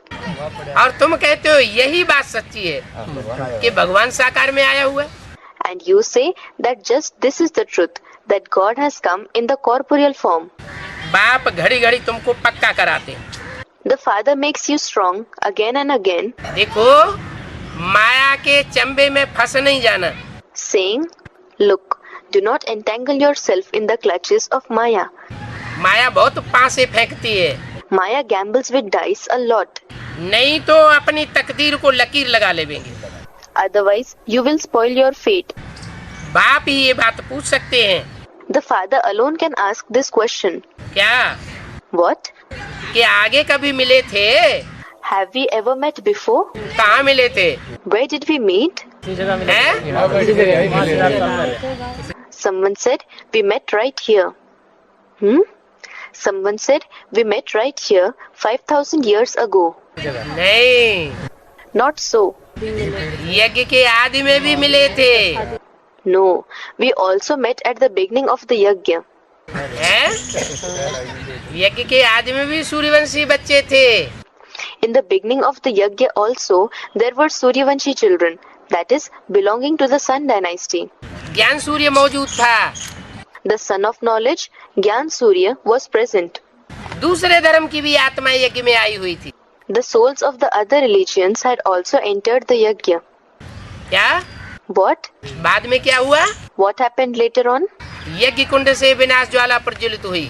और तुम कहते हो यही बात सच्ची है कि भगवान साकार में आया हुआ है। And you say that just this is the truth, that God has come in the corporeal form. बाप घड़ी घड़ी तुमको पक्का कराते हैं। The father makes you strong again and again, देखो माया के चंबे में फंस नहीं जाना। saying, look, do not entangle yourself in the clutches of Maya. माया बहुत पासे फेंकती है, Maya gambles with dice a lot. नहीं तो अपनी तकदीर को लकीर लगा लेंगे। Otherwise, you will spoil your fate. बाप ही ये बात पूछ सकते हैं। The father alone can ask this question. क्या What? कि आगे कभी मिले थे? Have we ever met before? कहाँ मिले थे? Where did we meet? हैं? Someone said we met right here. Someone said we met right here 5,000 years ago. नहीं, Not so. यज्ञ के आदि में भी मिले थे। No, we also met at the beginning of the yajna. हैं? यज्ञ के आदि में भी सूर्यवंशी बच्चे थे। In the beginning of the yajna also, there were Suryavanshi children, that is, belonging to the Sun dynasty. ज्ञान सूर्य मौजूद था। The son of knowledge, Gyan Surya, was present. दूसरे धर्म की भी आत्मा यज्ञ में आई हुई थी। The souls of the other religions had also entered the yajna. क्या? What? बाद में क्या हुआ? What happened later on? यज्ञ कुंड से विनाश ज्वाला प्रज्वलित हुई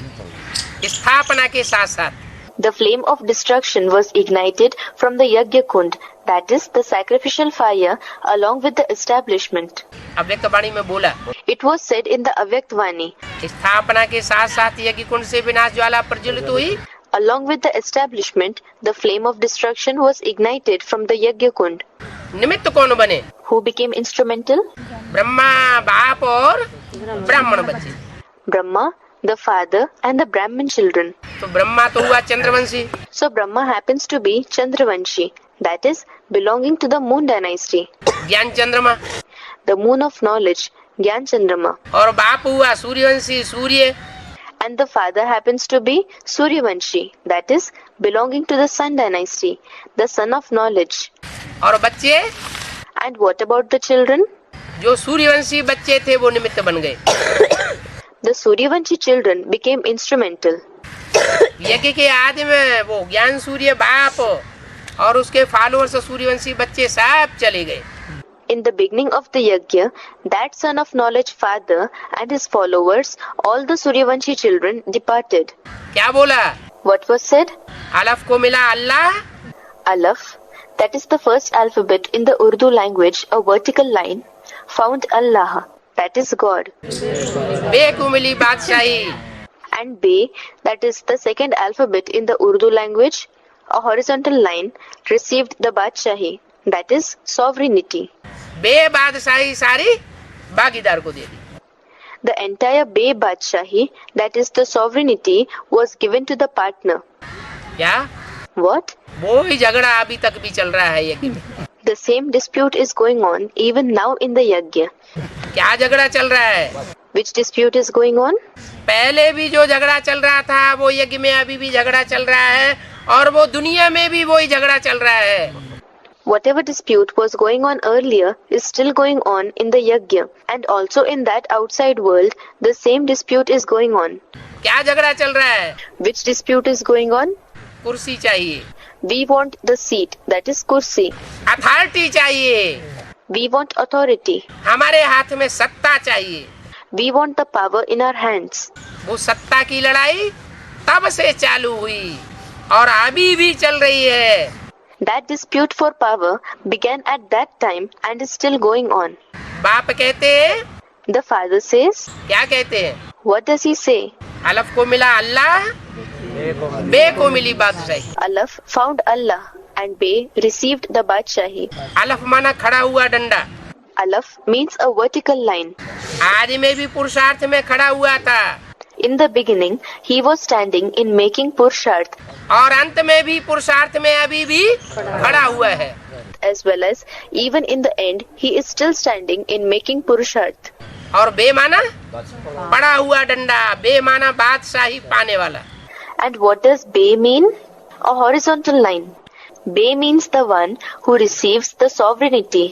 स्थापना के साथ साथ। The flame of destruction was ignited from the Yajna Kund, that is, the sacrificial fire, along with the establishment. अव्यक्त वाणी में बोला, It was said in the Avyakt Vani. स्थापना के साथ साथ यज्ञ कुंड से विनाश ज्वाला प्रज्वलित हुई। Along with the establishment, the flame of destruction was ignited from the Yajna Kund. निमित्त कौन बने? Who became instrumental? ब्रह्मा बाप और ब्राह्मण बच्चे। Brahma, the father, and the Brahmin children. तो ब्रह्मा तो हुआ Chandravanshi, So Brahma happens to be Chandravanshi, that is, belonging to the Moon dynasty. ज्ञान चंद्रमा, The moon of knowledge, Gyan Chandrama. और बाप हुआ सूर्यवंशी सूर्य, And the father happens to be Suryavanshi, that is, belonging to the Sun dynasty, the son of knowledge. और बच्चे And what about the children? जो सूर्यवंशी बच्चे थे वो निमित्त बन गए। The Suryavanshi children became instrumental. यज्ञ के आदि में वो ज्ञान सूर्य बाप और उसके फॉलोअर्स सूर्यवंशी बच्चे सब चले गए। In the beginning of the yajna, that son of knowledge father and his followers, all the Suryavanshi children departed. क्या बोला? What was said? अलफ को मिला अल्लाह, Alaf, that is the first alphabet in the Urdu language, a vertical line, found Allah, that is God. बे को मिली बादशाही, And Be, that is the second alphabet in the Urdu language, a horizontal line, received the Badshahi, that is sovereignty. बे बादशाही सारी भागीदार को दे दी। The entire Be Badshahi, that is the sovereignty, was given to the partner. क्या? What? वो ही झगड़ा अभी तक भी चल रहा है यज्ञ में। The same dispute is going on even now in the yajna. क्या झगड़ा चल रहा है? Which dispute is going on? पहले भी जो झगड़ा चल रहा था वो यज्ञ में अभी भी झगड़ा चल रहा है और वो दुनिया में भी वही झगड़ा चल रहा है। Whatever dispute was going on earlier is still going on in the yajna, and also in that outside world the same dispute is going on. क्या झगड़ा चल रहा है? Which dispute is going on? कुर्सी चाहिए, We want the seat, that is kursi. Authority चाहिए, We want authority. हमारे हाथ में सत्ता चाहिए। We want the power in our hands. वो सत्ता की लड़ाई तब से चालू हुई और अभी भी चल रही है। That dispute for power began at that time and is still going on. बाप कहते हैं, The father says, क्या कहते हैं? what does he say? अलफ को मिला अल्लाह, बे को मिली बादशाही। Alaf found Allah and Be received the Badshahi. अलफ माना खड़ा हुआ डंडा, Alaf means a vertical line. आदि में भी पुरुषार्थ में खड़ा हुआ था In the beginning, he was standing in making Purusharth, और अंत में भी पुरुषार्थ में अभी भी खड़ा हुआ है। as well as even in the end, he is still standing in making Purusharth. और बे माना पड़ा हुआ डंडा, बे माना बादशाही पाने वाला। And what does Be mean? A horizontal line. Be means the one who receives the sovereignty.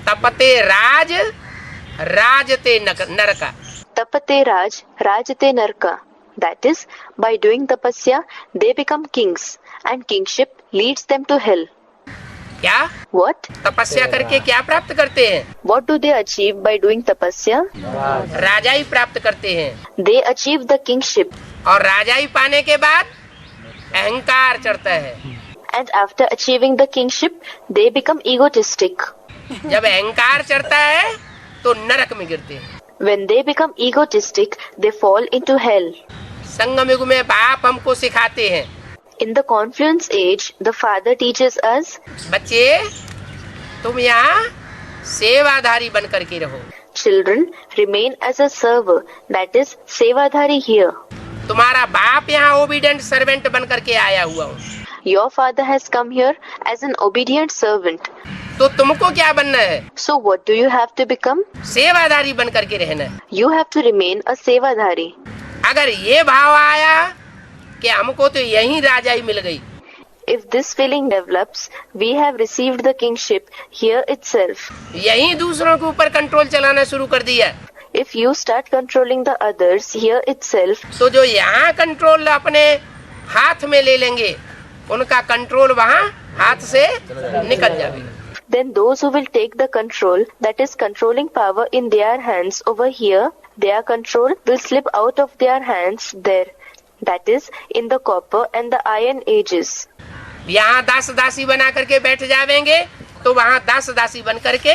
तपते राज, राजते नरका। Tapate Raj, Rajate Narka. That is, by doing tapasya, they become kings, and kingship leads them to hell. क्या? What? तपस्या करके क्या प्राप्त करते हैं? What do they achieve by doing tapasya? राजाई प्राप्त करते हैं They achieve the kingship, और राजाई पाने के बाद अहंकार चढ़ता है। and after achieving the kingship, they become egotistic. जब अहंकार चढ़ता है तो नरक में गिरते हैं। When they become egotistic, they fall into hell. संगम युग में बाप हमको सिखाते हैं, In the Confluence Age, the Father teaches us, बच्चे तुम यहाँ सेवाधारी बन करके रहो। children, remain as a server, that is, Sevadhari here. तुम्हारा बाप यहाँ ओबीडेंट सर्वेंट बन करके आया हुआ हूँ। Your Father has come here as an obedient servant. तो तुमको क्या बनना है? So what do you have to become? सेवाधारी बन करके रहना है। You have to remain a Sevadhari. अगर ये भाव आया कि हमको तो यही राजाई मिल गई, If this feeling develops, we have received the kingship here itself. यही दूसरों के ऊपर कंट्रोल चलाना शुरू कर दिया, If you start controlling the others here itself, तो जो यहाँ कंट्रोल अपने हाथ में ले लेंगे उनका कंट्रोल वहाँ हाथ से निकल जाएगा। then those who will take the control, that is controlling power in their hands over here, their control will slip out of their hands there, that is in the copper and the iron ages. यहाँ दास दासी बना करके बैठ जाएंगे तो वहाँ दास दासी बन करके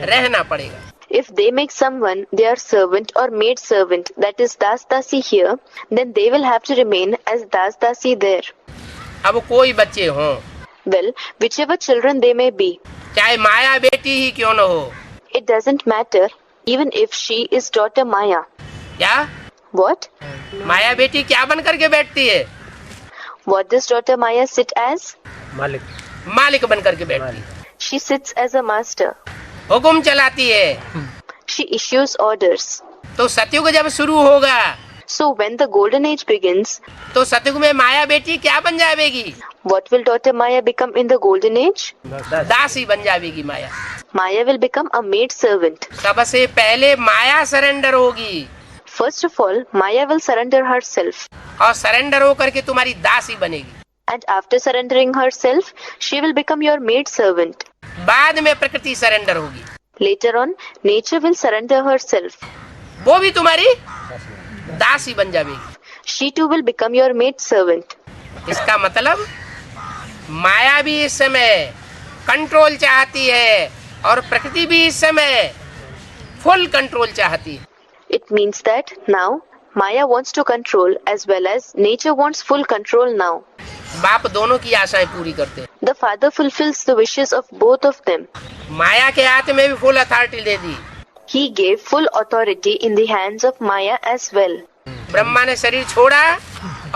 रहना पड़ेगा। If they make someone their servant or maid servant, that is das dasi here, then they will have to remain as das dasi there. अब कोई बच्चे हों, Well, whichever children they may be, चाहे माया बेटी ही क्यों न हो, it doesn't matter, even if she is daughter Maya. क्या What? माया बेटी क्या बन करके बैठती है? What does daughter Maya sit as? मालिक बन करके बैठती है, She sits as a master. हुक्म चलाती है। She issues orders. तो सतयुग जब शुरू होगा So when the golden age begins, तो सतयुग में माया बेटी क्या बन जाएगी? what will daughter Maya become in the golden age? दासी बन जाएगी माया। Maya will become a maid servant. सबसे पहले माया सरेंडर होगी First of all, Maya will surrender herself. और सरेंडर होकर के तुम्हारी दासी बनेगी। And after surrendering herself, she will become your maid servant. बाद में प्रकृति सरेंडर होगी, Later on, nature will surrender herself. वो भी तुम्हारी दासी बन जाएगी। She too will become your maid servant. इसका मतलब माया भी इस समय कंट्रोल चाहती है और प्रकृति भी इस समय फुल कंट्रोल चाहती है। It means that now Maya wants to control as well as nature wants full control now. बाप दोनों की आशाएं पूरी करते हैं। The father fulfills the wishes of both of them. माया के हाथ में भी full authority they the. He gave full authority in the hands of Maya as well. Brahma ने शरीर छोड़ा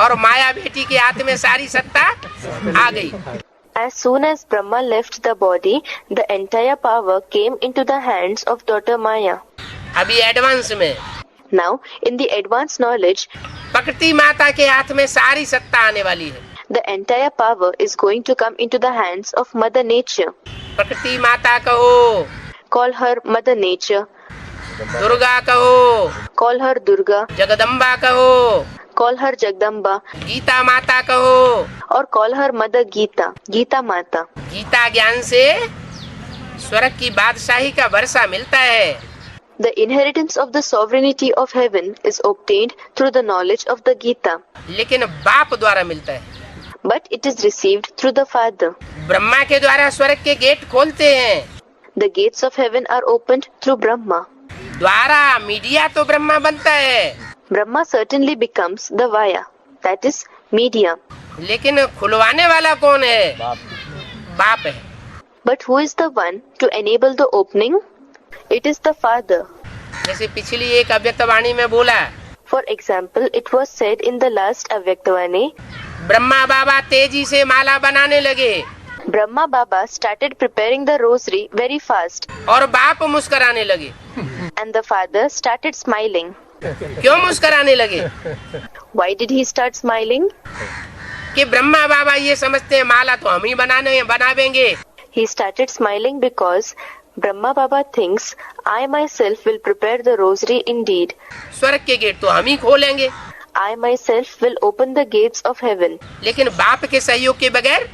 और माया बेटी के हाथ में सारी सत्ता आ गई। As soon as Brahma left the body, the entire power came into the hands of daughter Maya. अभी एडवांस में Now, in the advanced knowledge, प्रकृति माता के हाथ में सारी सत्ता आने वाली है। the entire power is going to come into the hands of Mother Nature. प्रकृति माता कहो, Call her Mother Nature. Durga कहो, Call her Durga. जगदम्बा कहो, Call her Jagdamba. गीता माता कहो। Or call her Mother Gita. Gita Mata. Gita ज्ञान से स्वर्ग की बादशाही का वर्षा मिलता है। The inheritance of the sovereignty of heaven is obtained through the knowledge of the Gita. लेकिन बाप द्वारा मिलता है। But it is received through the Father. Brahma के द्वारा स्वर्ग के गेट खोलते हैं। The gates of heaven are opened through Brahma. द्वारा मीडिया तो ब्रह्मा बनता है, Brahma certainly becomes the Vaya, that is media. लेकिन खुलवाने वाला कौन है? बाप है। But who is the one to enable the opening? It is the Father. जैसे पिछली एक अव्यक्तवाणी में बोला, For example, it was said in the last Avyaktavani, Brahma बाबा तेजी से माला बनाने लगे Brahma Baba started preparing the rosary very fast, और बाप मुस्कराने लगे। and the Father started smiling. क्यों मुस्कराने लगे? Why did he start smiling? कि ब्रह्मा बाबा ये समझते हैं माला तो हम ही बनावेंगे। He started smiling because Brahma Baba thinks, I myself will prepare the rosary indeed. स्वर्ग के गेट तो हम ही खोलेंगे। I myself will open the gates of heaven. लेकिन बाप के सहयोग के बगैर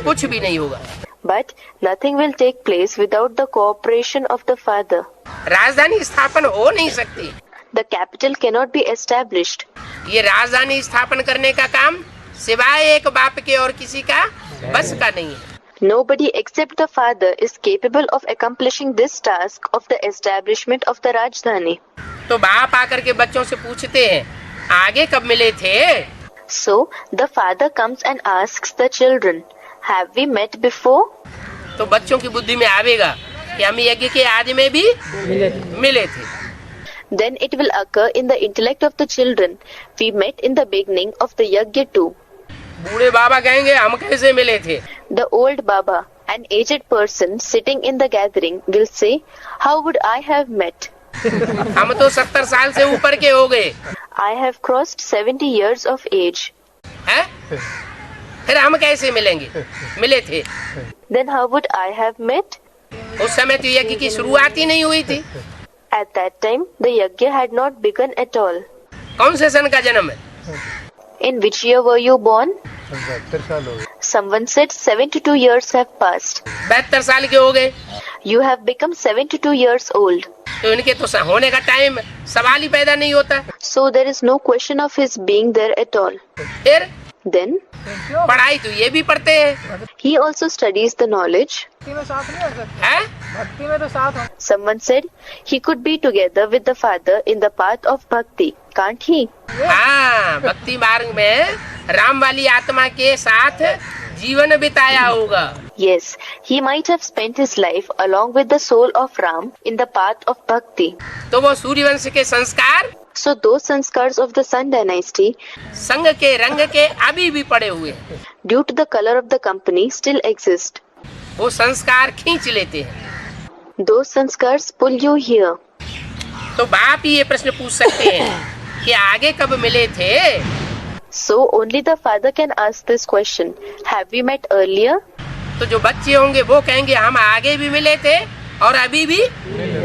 कुछ भी नहीं होगा। But nothing will take place without the cooperation of the Father. राजधानी स्थापन हो नहीं सकती। The capital cannot be established. ये राजधानी स्थापन करने का काम सिवाय एक बाप के और किसी का बस का नहीं है। Nobody except the father is capable of accomplishing this task of the establishment of the Rajdhani. तो बाप आकर के बच्चों से पूछते हैं आगे कब मिले थे? So the father comes and asks the children, have we met before? तो बच्चों की बुद्धि में आवेगा कि हम यज्ञ के आदि में भी मिले थे। Then it will occur in the intellect of the children, we met in the beginning of the yajna too. बूढ़े बाबा कहेंगे हम कैसे मिले थे? The old Baba, an aged person sitting in the gathering, will say, how would I have met? हम तो 70 साल से ऊपर के हो गए I have crossed 70 years of age. हैं? फिर हम कैसे मिले थे? Then how would I have met? उस समय तो यज्ञ की शुरुआत ही नहीं हुई थी। At that time, the yajna had not begun at all. कौन से सन का जन्म है? In which year were you born? 72 साल हो गए। Someone said 72 years have passed. 72 साल के हो गए You have become 72 years old. तो इनके तो होने का टाइम सवाल ही पैदा नहीं होता। So there is no question of his being there at all. फिर Then, पढ़ाई तो ये भी पढ़ते हैं he also studies the knowledge. हैं? Someone said he could be together with the father in the path of bhakti, can't he? हाँ, भक्ति मार्ग में राम वाली आत्मा के साथ जीवन बिताया होगा। Yes, he might have spent his life along with the soul of Ram in the path of bhakti. तो वो सूर्यवंश के संस्कार So those sanskars of the Sun dynasty, संग के रंग के अभी भी पड़े हुए हैं। due to the color of the company, still exist. वो संस्कार खींच लेते हैं। Those sanskars pull you here. तो बाप ही ये प्रश्न पूछ सकते हैं कि आगे कब मिले थे? So only the father can ask this question. Have we met earlier? तो जो बच्चे होंगे वो कहेंगे हम आगे भी मिले थे और अभी भी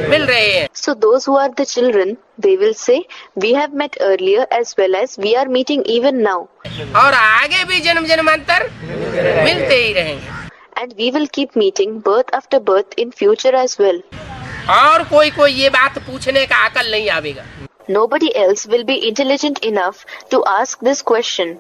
मिल रहे हैं। So those who are the children, they will say, we have met earlier as well as we are meeting even now. और आगे भी जन्म जन्मांतर मिलते ही रहेंगे। And we will keep meeting birth after birth in future as well. और कोई ये बात पूछने का अकल नहीं आवेगा। Nobody else will be intelligent enough to ask this question.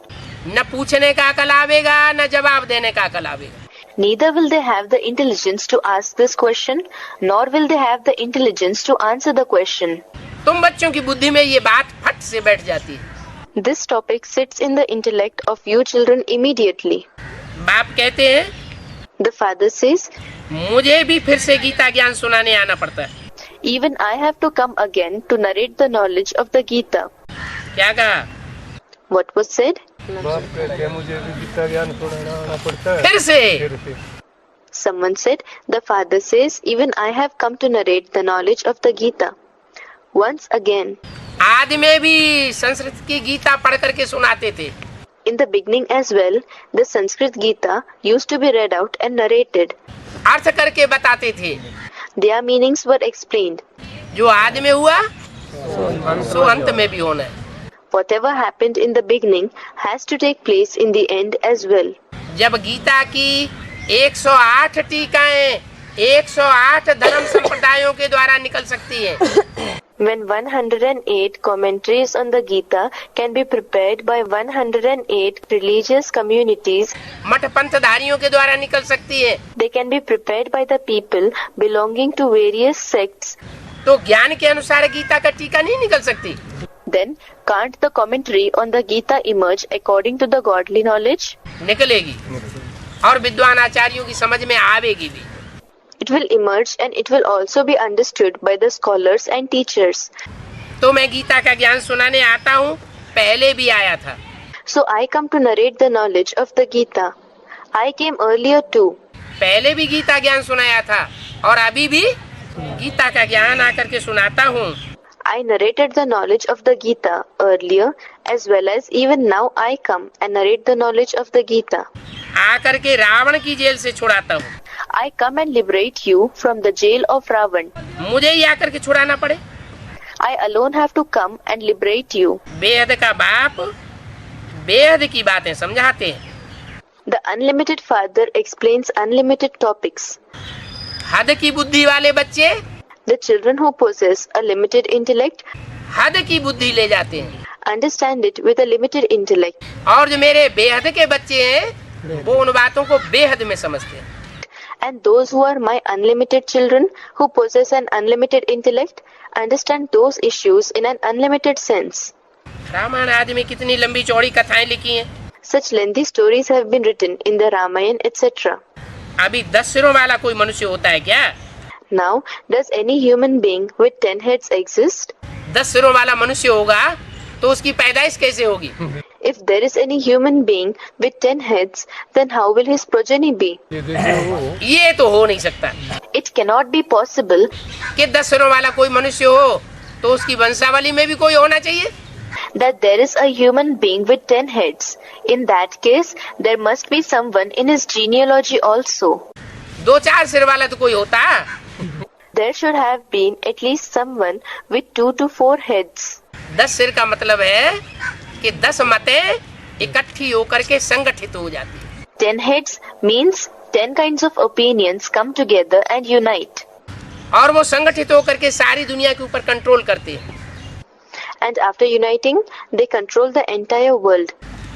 न पूछने का अकल आवेगा न जवाब देने का अकल आवेगा। Neither will they have the intelligence to ask this question, nor will they have the intelligence to answer the question. तुम बच्चों की बुद्धि में ये बात फट से बैठ जाती है। This topic sits in the intellect of you children immediately. बाप कहते हैं The father says, मुझे भी फिर से गीता ज्ञान सुनाने आना पड़ता है। even I have to come again to narrate the knowledge of the Gita. क्या कहा? What was said? बाप कहते हैं मुझे भी गीता ज्ञान सुनाना आना पड़ता है। फिर से फिर से Someone said, the father says, even I have come to narrate the knowledge of the Gita. Once again. आदि में भी संस्कृत की गीता पढ़ करके सुनाते थे। In the beginning as well, the Sanskrit Gita used to be read out and narrated. अर्थ करके बताते थे। Their meanings were explained. जो आदि में हुआ सो अंत में भी होना है। Whatever happened in the beginning has to take place in the end as well. जब गीता की 108 टीकाएं 108 धर्म संप्रदायों के द्वारा निकल सकती हैं। When 108 commentaries on the Gita can be prepared by 108 religious communities, मठ पंथधारियों के द्वारा निकल सकती है। they can be prepared by the people belonging to various sects, तो ज्ञान के अनुसार गीता का टीका नहीं निकल सकती। then can't the commentary on the Gita emerge according to the godly knowledge? निकलेगी और विद्वान आचार्यों की समझ में आवेगी भी। It will emerge and it will also be understood by the scholars and teachers. तो मैं गीता का ज्ञान सुनाने आता हूँ, पहले भी आया था। So I come to narrate the knowledge of the Gita. I came earlier too. पहले भी गीता ज्ञान सुनाया था और अभी भी गीता का ज्ञान आकर के सुनाता हूँ। I narrated the knowledge of the Gita earlier as well as even now I come and narrate the knowledge of the Gita. आकर के रावण की जेल से छुड़ाता हूँ। I come and liberate you from the jail of Ravan. मुझे ही आकर के छुड़ाना पड़े। I alone have to come and liberate you. बेहद का बाप बेहद की बातें समझाते हैं। The unlimited father explains unlimited topics. हद की बुद्धि वाले बच्चे The children who possess a limited intellect हद की बुद्धि ले जाते हैं understand it with a limited intellect. और जो मेरे बेहद के बच्चे हैं वो उन बातों को बेहद में समझते हैं। And those who are my unlimited children, who possess an unlimited intellect, understand those issues in an unlimited sense. Ramayan आदि में कितनी लंबी चौड़ी कथाएं लिखी हैं। Such lengthy stories have been written in the Ramayana, etc. अभी 10 सिरों वाला कोई मनुष्य होता है क्या? Now, does any human being with 10 heads exist? 10 सिरों वाला मनुष्य होगा तो उसकी पैदाइश कैसे होगी? If there is any human being with 10 heads, then how will his progeny be? ये तो हो नहीं सकता It cannot be possible कि 10 सिरों वाला कोई मनुष्य हो तो उसकी वंशावली में भी कोई होना चाहिए। that there is a human being with 10 heads. In that case, there must be someone in his genealogy also. 2-4 सिर वाला तो कोई होता। There should have been at least someone with 2 to 4 heads. 10 सिर का मतलब है कि 10 मतें इकट्ठी होकर के संगठित हो जाती है। 10 heads means 10 kinds of opinions come together and unite. और वो संगठित होकर के सारी दुनिया के ऊपर कंट्रोल करते हैं। And after uniting, they control the entire world.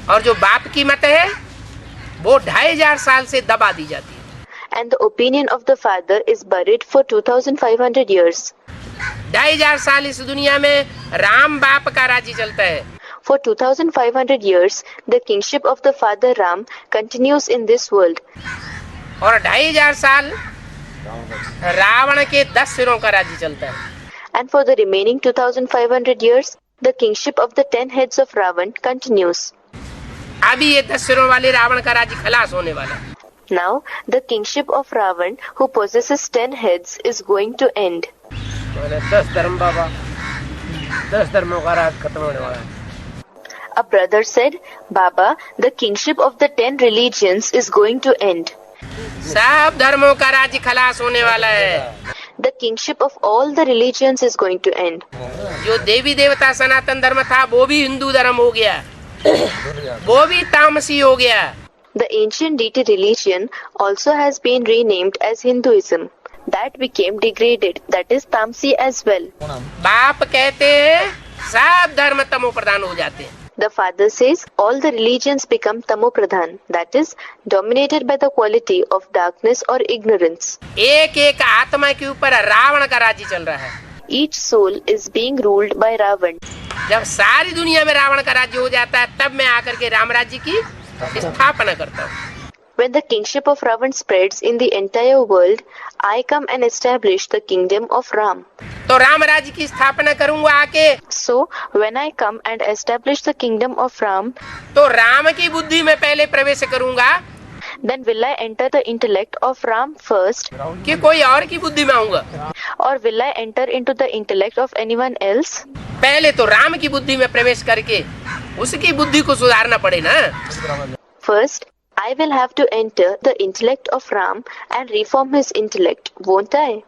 और जो बाप की मत है वो 2500 साल से दबा दी जाती है। And the opinion of the father is buried for 2500 years. 2500 साल इस दुनिया में राम बाप का राज्य चलता है। For 2500 years, the kingship of the father Ram continues in this world. और 2500 साल रावण के 10 सिरों का राज्य चलता है। And for the remaining 2500 years, the kingship of the 10 heads of Ravan continues. अभी ये 10 सिरों वाले रावण का राज्य खलास होने वाला है। Now, the kingship of Ravan, who possesses 10 heads, is going to end. 10 धर्म बाबा, 10 धर्मों का राज खत्म होने वाला है। A brother said, Baba, the kingship of the 10 religions is going to end. सब धर्मों का राज्य खलास होने वाला है। The kingship of all the religions is going to end. जो देवी देवता सनातन धर्म था वो भी हिंदू धर्म हो गया, वो भी तामसी हो गया। The ancient deity religion also has been renamed as Hinduism. That became degraded, that is Tamsi as well. बाप कहते हैं सब धर्म तमो प्रधान हो जाते हैं। The father says all the religions become tamopradhan, that is dominated by the quality of darkness or ignorance. एक एक आत्मा के ऊपर रावण का राज्य चल रहा है। Each soul is being ruled by Ravan. जब सारी दुनिया में रावण का राज्य हो जाता है तब मैं आकर के राम राज्य की स्थापना करता हूँ। When the kingship of Ravan spreads in the entire world, I come and establish the kingdom of Ram. तो राम राज्य की स्थापना करूंगा आके। So, when I come and establish the kingdom of Ram, तो राम की बुद्धि में पहले प्रवेश करूंगा then will I enter the intellect of Ram first, कि कोई और की बुद्धि में आऊंगा? or will I enter into the intellect of anyone else? पहले तो राम की बुद्धि में प्रवेश करके उसकी बुद्धि को सुधारना पड़े ना। First, I will have to enter the intellect of Ram and reform his intellect, won't I?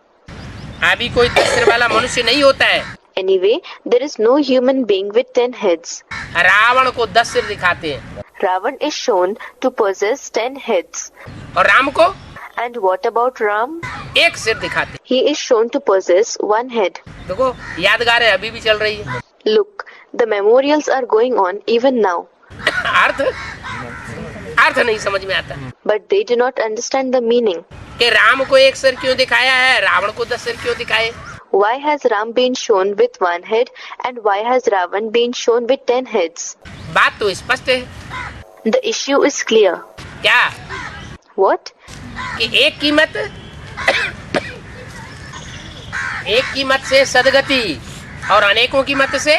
अभी कोई 10 सिर वाला मनुष्य नहीं होता है। Anyway, there is no human being with 10 heads. Ravan को 10 सिर दिखाते हैं। Ravan is shown to possess 10 heads. और राम को And what about Ram? 1 सिर दिखाते He is shown to possess 1 head. हैं। देखो यादगारें अभी भी चल रही है। Look, the memorials are going on even now. अर्थ नहीं समझ में आता But they do not understand the meaning. कि राम को 1 सिर क्यों दिखाया है, रावण को 10 सिर क्यों दिखाए। Why has Ram been shown with 1 head and why has Ravan been shown with 10 heads? बात तो स्पष्ट है। The issue is clear. क्या What? कि एक की मत से सदगति और अनेकों की मत से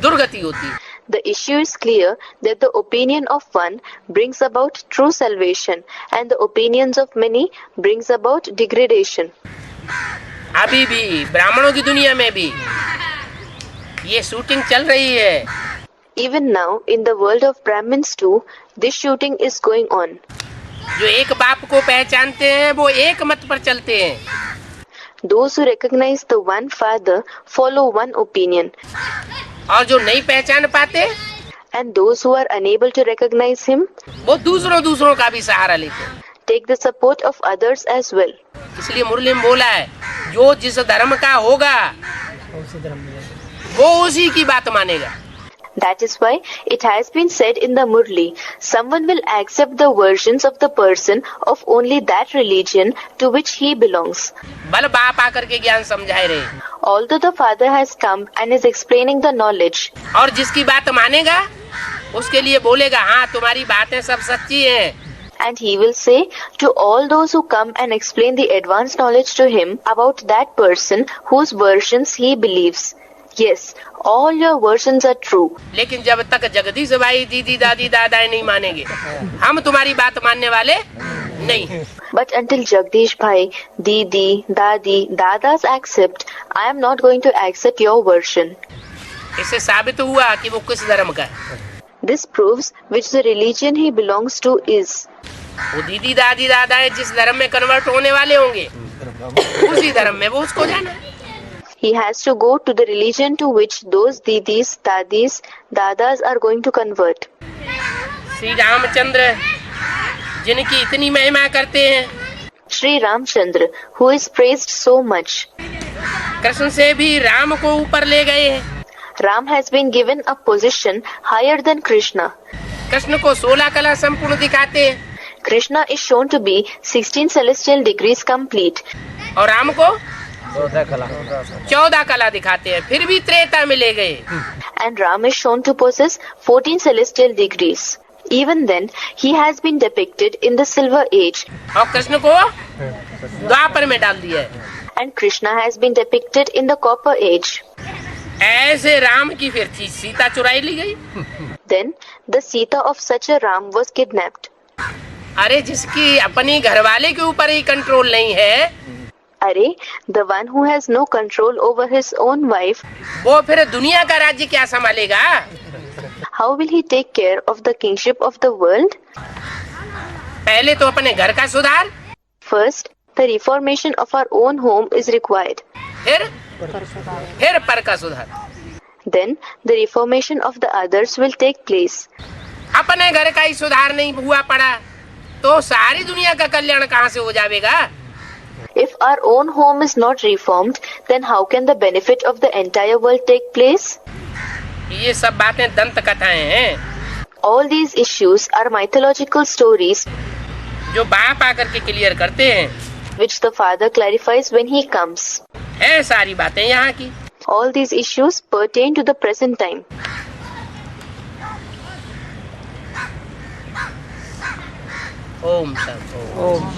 दुर्गति होती है। The issue is clear that the opinion of one brings about true salvation and the opinions of many brings about degradation. अभी भी ब्राह्मणों की दुनिया में भी ये शूटिंग चल रही है। Even now, in the world of Brahmins too, this shooting is going on. जो एक बाप को पहचानते हैं वो एक मत पर चलते हैं। Those who recognize the one father follow one opinion. और जो नहीं पहचान पाते And those who are unable to recognize him वो दूसरों का भी सहारा लेते हैं। take the support of others as well. इसलिए मुरली में बोला है जो जिस धर्म का होगा वो उसी की बात मानेगा। That is why it has been said in the Murli, someone will accept the versions of the person of only that religion to which he belongs. बल बाप आकर के ज्ञान समझाए रहे, Although the Father has come and is explaining the knowledge, और जिसकी बात मानेगा उसके लिए बोलेगा हाँ तुम्हारी बातें सब सच्ची हैं, and he will say to all those who come and explain the advanced knowledge to him about that person whose versions he believes, yes, all your versions are true. लेकिन जब तक जगदीश भाई दीदी दादी दादाएं नहीं मानेंगे हम तुम्हारी बात मानने वाले नहीं. But until Jagdish Bhai, Didi, Dadi, Dadas accept, I am not going to accept your version. इससे साबित हुआ कि वो किस धर्म का है. This proves which the religion he belongs to is. वो दीदी दादी दादाएं जिस धर्म में कन्वर्ट होने वाले होंगे उसी धर्म में वो उसको जाना है. He has to go to the religion to which those Didis, Dadis, Dadas are going to convert. Shri Ramchandra जिनकी इतनी महिमा करते हैं, Sri Ramchandra, who is praised so much, Krishna से भी राम को ऊपर ले गए हैं. Ram has been given a position higher than Krishna. Krishna को 16 कला संपूर्ण दिखाते हैं Krishna is shown to be 16 celestial degrees complete, और राम को 14 कला 14 कला दिखाते हैं. फिर भी त्रेता में ले गए. and Ram is shown to possess 14 celestial degrees. Even then, he has been depicted in the Silver Age, और कृष्ण को द्वापर में डाल दिया है. and Krishna has been depicted in the Copper Age. ऐसे राम की फिर थी सीता चुराई ली गई. Then, the Sita of such a Ram was kidnapped. अरे जिसकी अपनी घरवाले के ऊपर ही कंट्रोल नहीं है Are, the one who has no control over his own wife, वो फिर दुनिया का राज्य क्या संभालेगा. how will he take care of the kingship of the world? पहले तो अपने घर का सुधार, First, the reformation of our own home is required. फिर पर का सुधार. Then, the reformation of the others will take place. अपने घर का ही सुधार नहीं हुआ पड़ा तो सारी दुनिया का कल्याण कहाँ से हो जाएगा. If our own home is not reformed, then how can the benefit of the entire world take place? ये सब बातें दंत कथाएं हैं All these issues are mythological stories जो बाप आकर के क्लियर करते हैं. which the Father clarifies when he comes. है सारी बातें यहाँ की. All these issues pertain to the present time. Om Shanti. Om